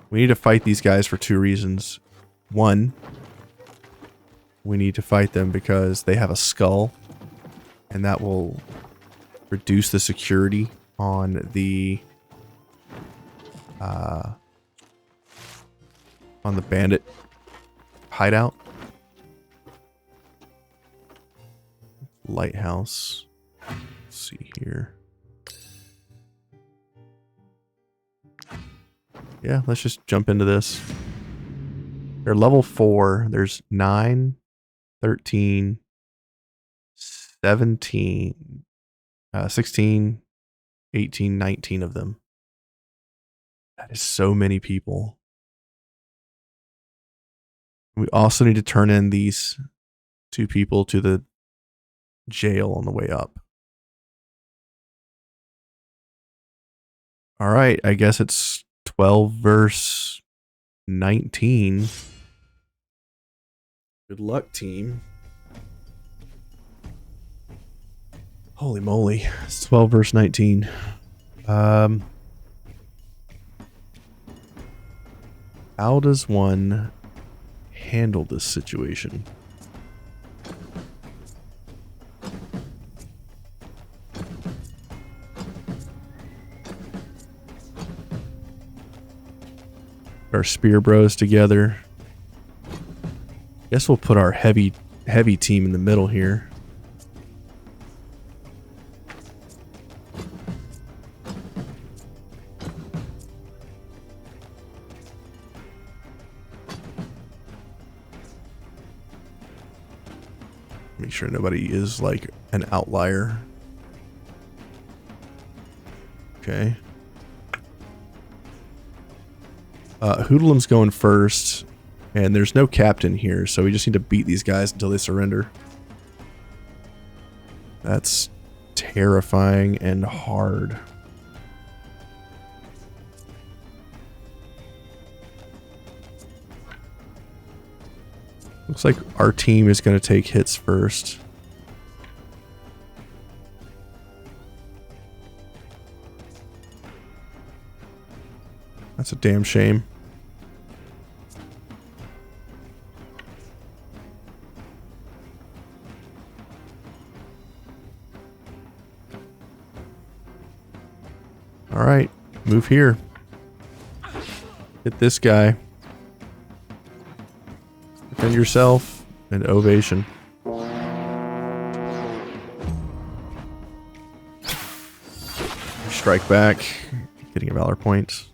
We need to fight these guys for 2 reasons. 1, we need to fight them because they have a skull, and that will reduce the security on the bandit hideout. Lighthouse. Let's see here. Yeah, let's just jump into this. They're level 4. There's 9, 13, 17, 16, 18, 19 of them. That is so many people. We also need to turn in these 2 people to the jail on the way up. All right, I guess it's 12 verse 19. Good luck, team. Holy moly. It's 12 verse 19. How does one handle this situation? Our spear bros together. Guess we'll put our heavy team in the middle here. Make sure nobody is like an outlier. Okay. Hoodlum's going first, and there's no captain here, so we just need to beat these guys until they surrender. That's terrifying and hard. Looks like our team is going to take hits first. That's a damn shame. All right, move here. Hit this guy. Defend yourself and ovation. Strike back. Getting a valor point.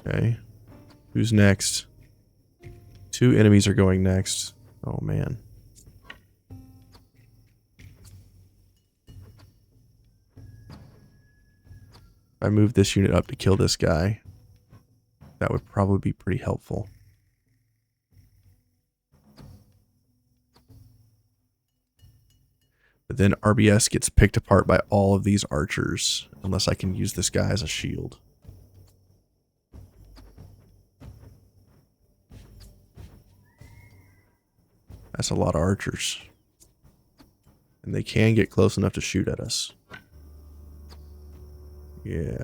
Okay. Who's next? 2 enemies are going next. Oh man. If I move this unit up to kill this guy, that would probably be pretty helpful. But then RBS gets picked apart by all of these archers, unless I can use this guy as a shield. That's a lot of archers. And they can get close enough to shoot at us. Yeah.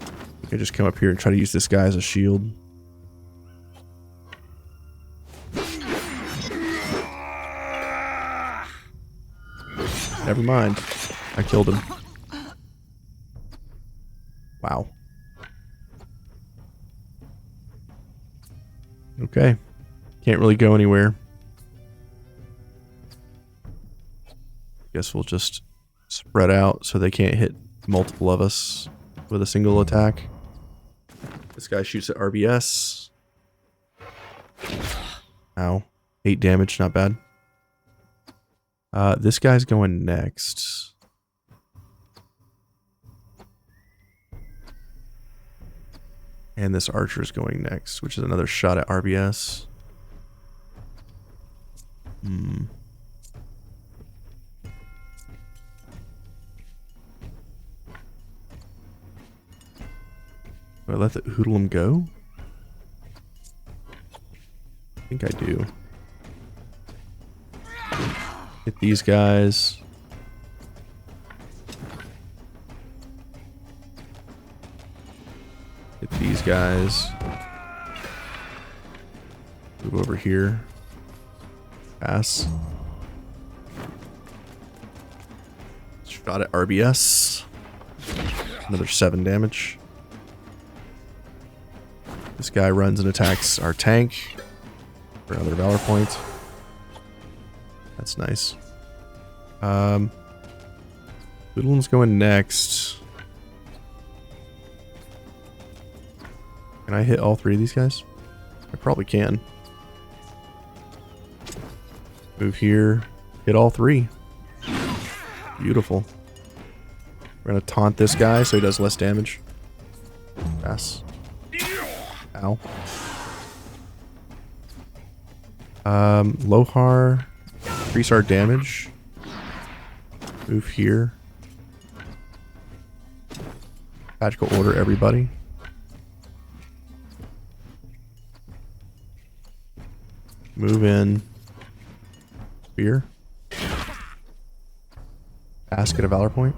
I can just come up here and try to use this guy as a shield. Never mind. I killed him. Wow. Okay. Can't really go anywhere. Guess we'll just spread out so they can't hit multiple of us with a single attack. This guy shoots at RBS. Ow. 8 damage, not bad. This guy's going next. And this archer is going next, which is another shot at RBS. Hmm. Do I let the hoodlum go? I think I do. Hit these guys. Hit these guys. Move over here. Pass. Shot at RBS. Another 7 damage. This guy runs and attacks our tank for another valor point. That's nice. Hoodlum's going next. Can I hit all 3 of these guys? I probably can. Move here. Hit all 3. Beautiful. We're gonna taunt this guy so he does less damage. Pass. Ow. Lohar. Increase our damage. Move here. Tactical order, everybody. Move in. Spear. Pass, get a valor point.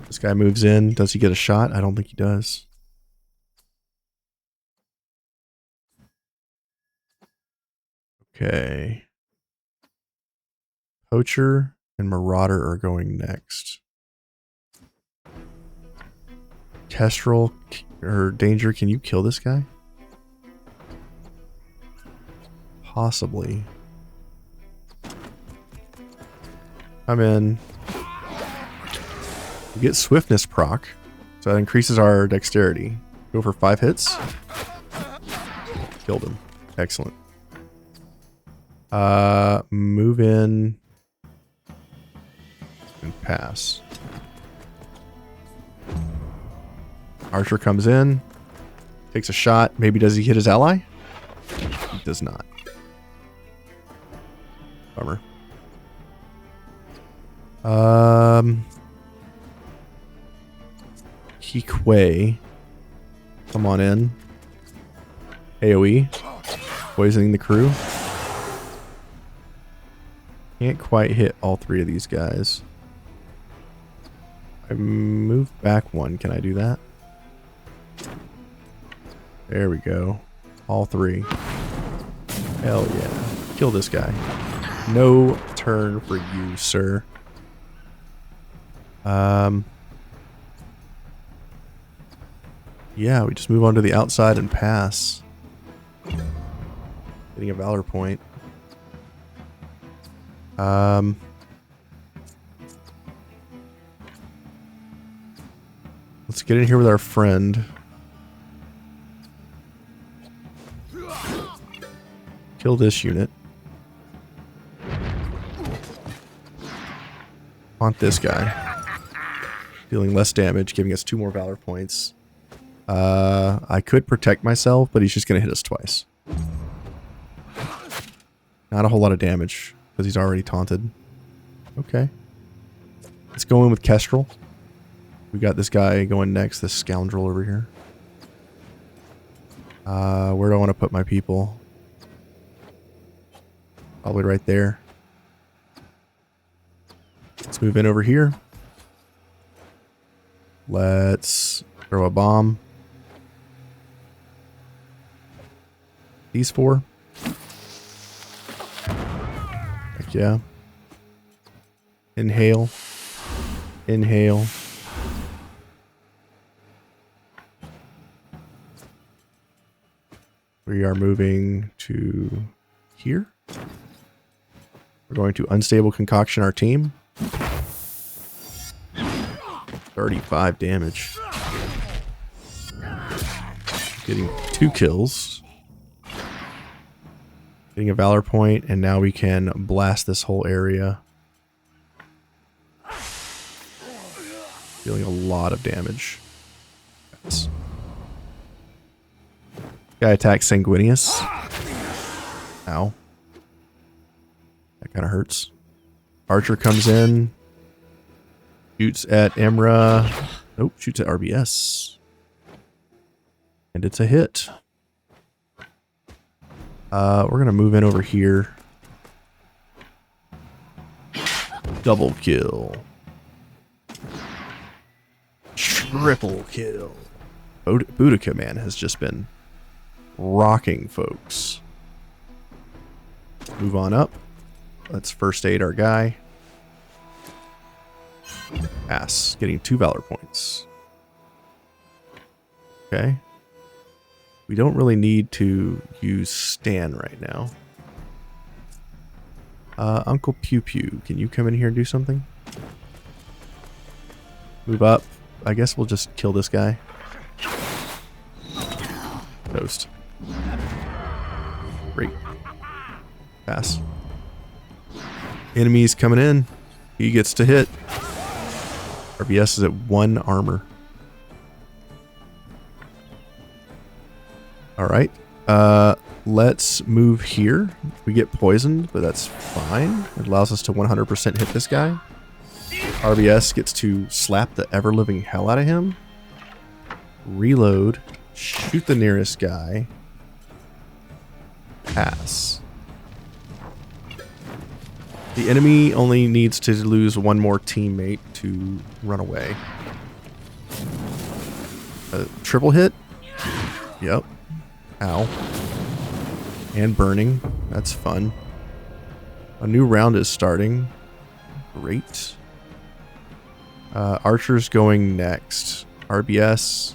This guy moves in. Does he get a shot? I don't think he does. Okay. Poacher and Marauder are going next. Kestrel or Danger, can you kill this guy? Possibly. I'm in. We get Swiftness proc, so that increases our dexterity. Go for 5 hits. Killed him. Excellent. Move in and pass. Archer comes in, takes a shot. Maybe does he hit his ally? He does not. Bummer. Kikwe. Come on in. AoE. Poisoning the crew. Can't quite hit all 3 of these guys. I move back one. Can I do that? There we go. All three. Hell yeah. Kill this guy. No turn for you, sir. Yeah, we just move on to the outside and pass. Getting a valor point. Let's get in here with our friend. Kill this unit. Haunt this guy. Dealing less damage, giving us 2 more valor points. I could protect myself, but he's just going to hit us twice. Not a whole lot of damage, because he's already taunted. Okay. Let's go in with Kestrel. We got this guy going next, this scoundrel over here. Where do I want to put my people? Probably right there. Let's move in over here. Let's throw a bomb. These 4. Heck yeah. Inhale. Inhale. We are moving to here. We're going to unstable concoction our team. 35 damage. Getting 2 kills. Getting a valor point, and now we can blast this whole area. Dealing a lot of damage. Yes. Guy attacks Sanguinius. Ow. That kind of hurts. Archer comes in. Shoots at Emra. Nope, shoots at RBS. And it's a hit. We're going to move in over here. Double kill. Triple kill. Boudica, man, has just been rocking folks. Move on up. Let's first aid our guy. Pass. Getting 2 valor points. Okay. We don't really need to use Stan right now. Uncle Pew Pew, can you come in here and do something? Move up. I guess we'll just kill this guy. Toast. Great. Pass. Enemies coming in. He gets to hit. RBS is at 1 armor. Alright. Let's move here. We get poisoned, but that's fine. It allows us to 100% hit this guy. RBS gets to slap the ever-living hell out of him. Reload. Shoot the nearest guy. Pass. The enemy only needs to lose 1 more teammate to run away. Triple hit? Yep. Ow. And burning. That's fun. A new round is starting. Great. Archer's going next. RBS.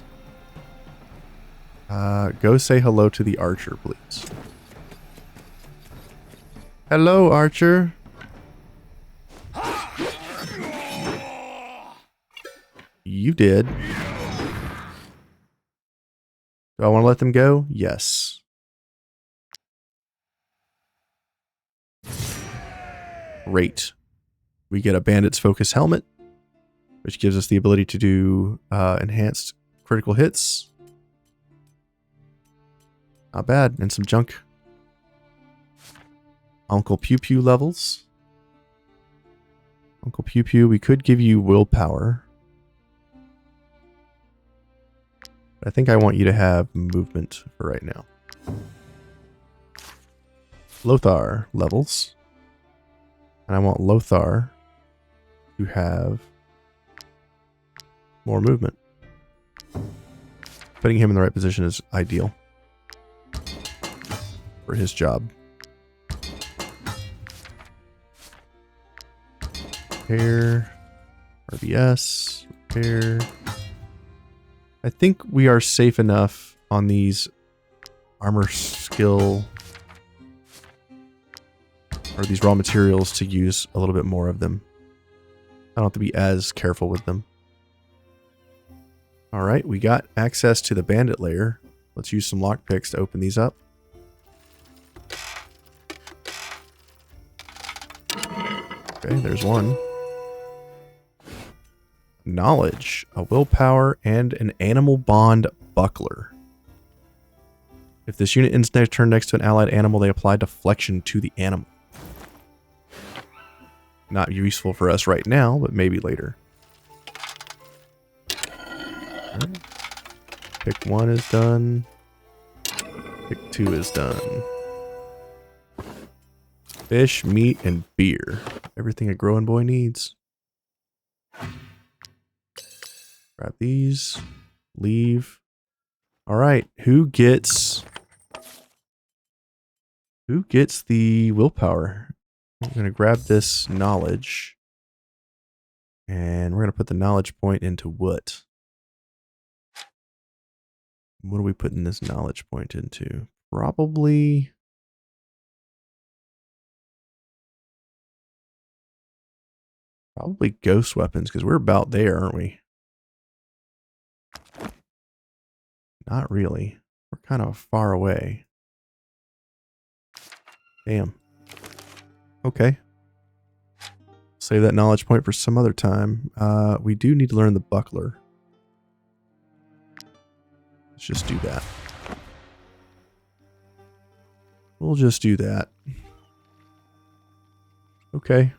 Go say hello to the archer, please. Hello, Archer. You did. Do I want to let them go? Yes. Great. We get a Bandit's Focus helmet, which gives us the ability to do enhanced critical hits. Not bad. And some junk. Uncle Pew Pew levels. Uncle Pew Pew, we could give you willpower. I think I want you to have movement for right now. Lothar levels. And I want Lothar to have more movement. Putting him in the right position is ideal for his job. Repair. RBS. Repair. I think we are safe enough on these armor skill or these raw materials to use a little bit more of them. I don't have to be as careful with them. Alright, we got access to the bandit lair. Let's use some lockpicks to open these up. Okay, there's one. Knowledge, a willpower, and an animal bond buckler. If this unit ends their turn next to an allied animal, they apply deflection to the animal. Not useful for us right now, but maybe later. Right. Pick 1 is done. Pick 2 is done. Fish, meat, and beer. Everything a growing boy needs. Grab these. Leave. Alright, who gets the willpower? I'm going to grab this knowledge. And we're going to put the knowledge point into what? What are we putting this knowledge point into? Probably ghost weapons, because we're about there, aren't we? Not really. We're kind of far away. Damn. Okay. Save that knowledge point for some other time. We do need to learn the buckler. Let's just do that. We'll just do that. Okay.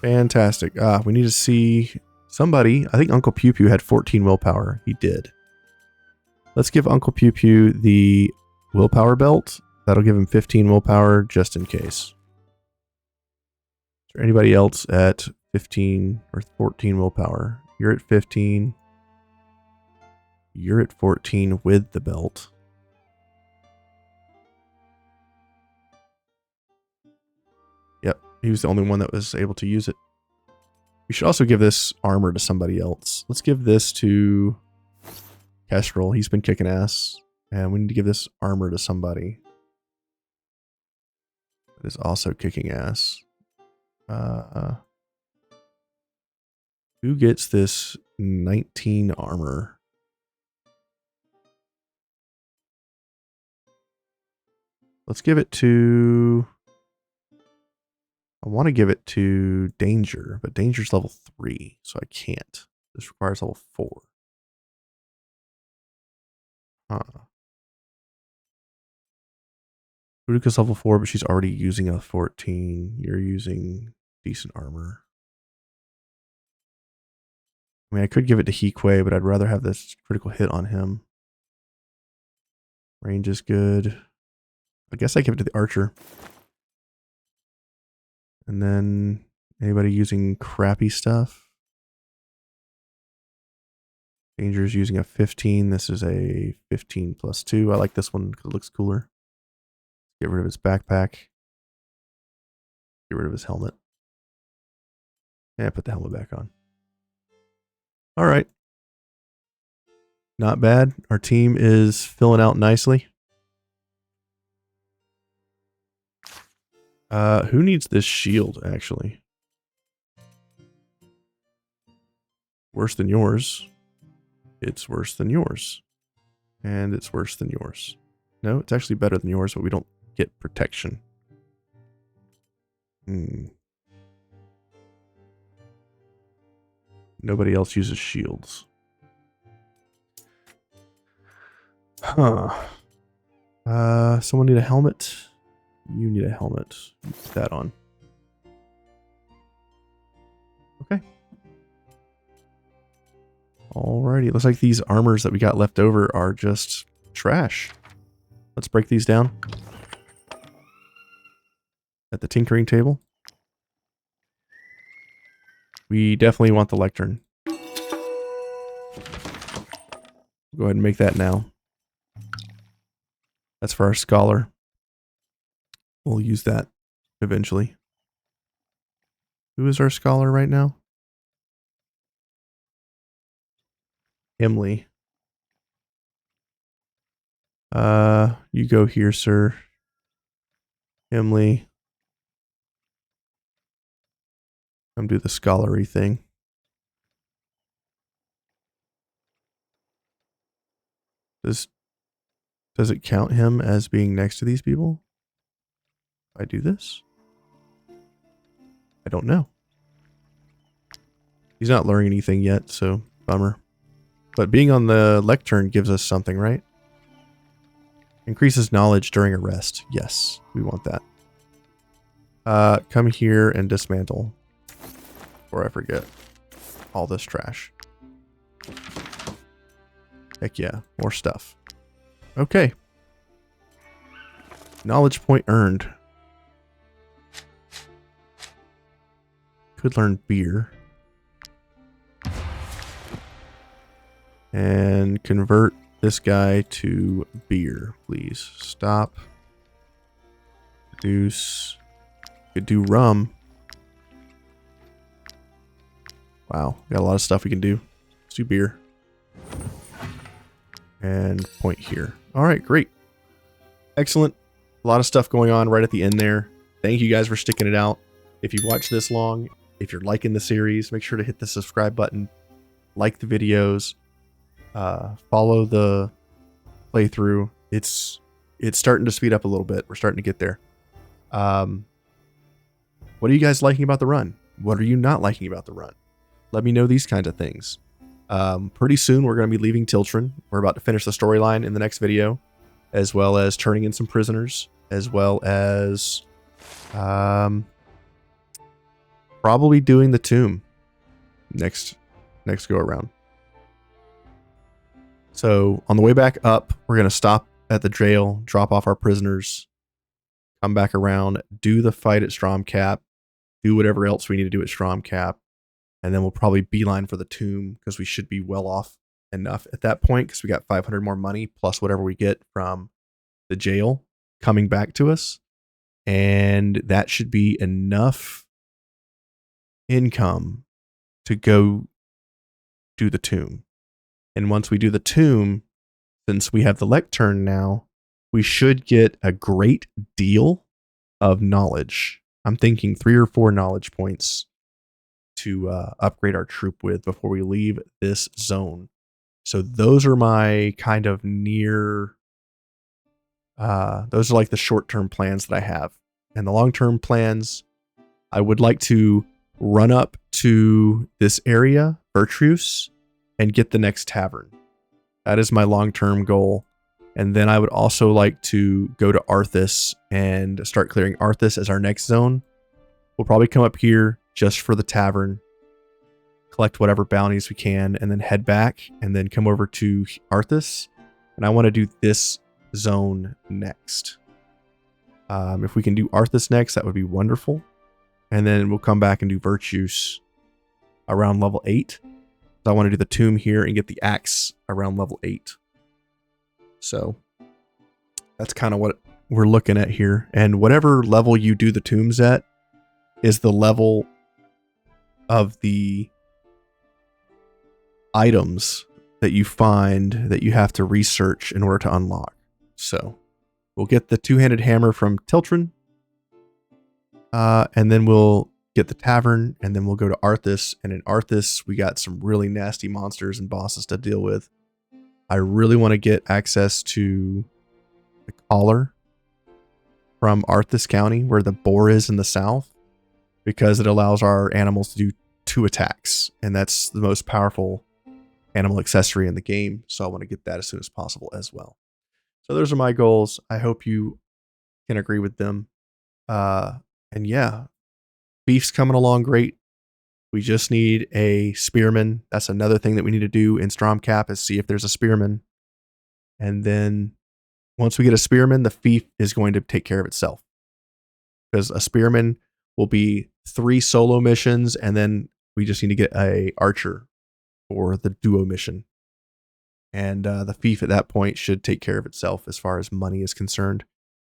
Fantastic. We need to see somebody. I think Uncle Pew Pew had 14 willpower. He did. Let's give Uncle Pew Pew the willpower belt. That'll give him 15 willpower just in case. Is there anybody else at 15 or 14 willpower? You're at 15. You're at 14 with the belt. Yep, he was the only one that was able to use it. We should also give this armor to somebody else. Let's give this to Kestrel. He's been kicking ass. And we need to give this armor to somebody that is also kicking ass. Who gets this 19 armor? Let's give it to... I want to give it to Danger, but Danger's level 3, so I can't. This requires level 4. Huh. Boudica's level 4, but she's already using a 14. You're using decent armor. I mean, I could give it to Hikwe, but I'd rather have this critical hit on him. Range is good. I guess I give it to the archer. And then anybody using crappy stuff? Danger's using a 15. This is a 15 plus 2. I like this one because it looks cooler. Get rid of his backpack. Get rid of his helmet. Yeah, put the helmet back on. All right. Not bad. Our team is filling out nicely. Who needs this shield, actually? Worse than yours. It's worse than yours. And it's worse than yours. No, it's actually better than yours, but we don't get protection. Nobody else uses shields. Huh. Someone need a helmet? You need a helmet. Put that on. Okay. Alrighty. Looks like these armors that we got left over are just trash. Let's break these down. At the tinkering table. We definitely want the lectern. Go ahead and make that now. That's for our scholar. We'll use that eventually. Who is our scholar right now? Emily. You go here, sir. Emily. Come do the scholarly thing. Does it count him as being next to these people? If I do this? I don't know. He's not learning anything yet, so bummer. But being on the lectern gives us something, right? Increases knowledge during a rest. Yes, we want that. Come here and dismantle. Before I forget all this trash. Heck yeah, more stuff. Okay. Knowledge point earned. Could learn beer. And convert this guy to beer, please. Stop. Reduce. Could do rum. Wow, got a lot of stuff we can do. Let's do beer. And point here. All right, great. Excellent. A lot of stuff going on right at the end there. Thank you guys for sticking it out. If you've watched this long, if you're liking the series, make sure to hit the subscribe button, like the videos, follow the playthrough. It's starting to speed up a little bit. We're starting to get there. What are you guys liking about the run? What are you not liking about the run? Let me know these kinds of things. Pretty soon we're going to be leaving Tiltren. We're about to finish the storyline in the next video, as well as turning in some prisoners, as well as probably doing the tomb next go around. So on the way back up, we're going to stop at the jail, drop off our prisoners, come back around, do the fight at Stromkapp, do whatever else we need to do at Stromkapp, and then we'll probably beeline for the tomb because we should be well off enough at that point because we got 500 more money plus whatever we get from the jail coming back to us. And that should be enough income to go do the tomb. And once we do the tomb, since we have the lectern now, we should get a great deal of knowledge. I'm thinking 3 or 4 knowledge points to upgrade our troop with before we leave this zone. So those are my kind of near, those are like the short-term plans that I have. And the long-term plans, I would like to run up to this area, Wartales, and get the next tavern. That is my long-term goal. And then I would also like to go to Arthas and start clearing Arthas as our next zone. We'll probably come up here just for the tavern, collect whatever bounties we can, and then head back, and then come over to Arthas. And I want to do this zone next. If we can do Arthas next, that would be wonderful. And then we'll come back and do Virtues around level 8. I want to do the tomb here and get the axe around level 8. So that's kind of what we're looking at here. And whatever level you do the tombs at is the level of the items that you find that you have to research in order to unlock. So we'll get the two-handed hammer from Tiltren, and then we'll get the tavern, and then we'll go to Arthas. And in Arthas, we got some really nasty monsters and bosses to deal with. I really want to get access to the collar from Arthas County, where the boar is in the south, because it allows our animals to do 2 attacks, and that's the most powerful animal accessory in the game. So I want to get that as soon as possible as well. So those are my goals. I hope you can agree with them. And yeah, Fief's coming along great. We just need a spearman. That's another thing that we need to do in Stromkapp, is see if there's a spearman. And then once we get a spearman, the Fief is going to take care of itself, because a spearman will be 3 solo missions and then We just need to get a archer for the duo mission. And the Fief at that point should take care of itself as far as money is concerned.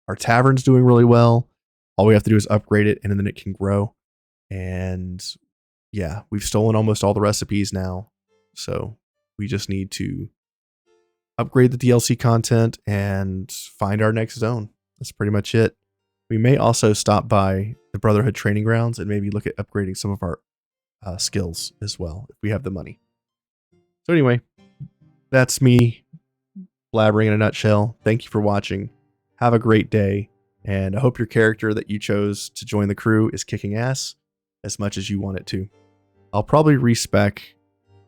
Our tavern's doing really well. All we have to do is upgrade it, and then it can grow. And yeah, we've stolen almost all the recipes now. So we just need to upgrade the DLC content and find our next zone. That's pretty much it. We may also stop by the Brotherhood training grounds and maybe look at upgrading some of our skills as well, if we have the money. So anyway, that's me blabbering in a nutshell. Thank you for watching. Have a great day. And I hope your character that you chose to join the crew is kicking ass as much as you want it to. I'll probably respec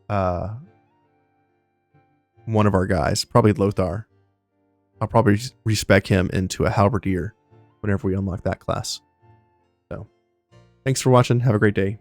one of our guys, probably Lothar. I'll probably respec him into a halberdier whenever we unlock that class. So, thanks for watching. Have a great day.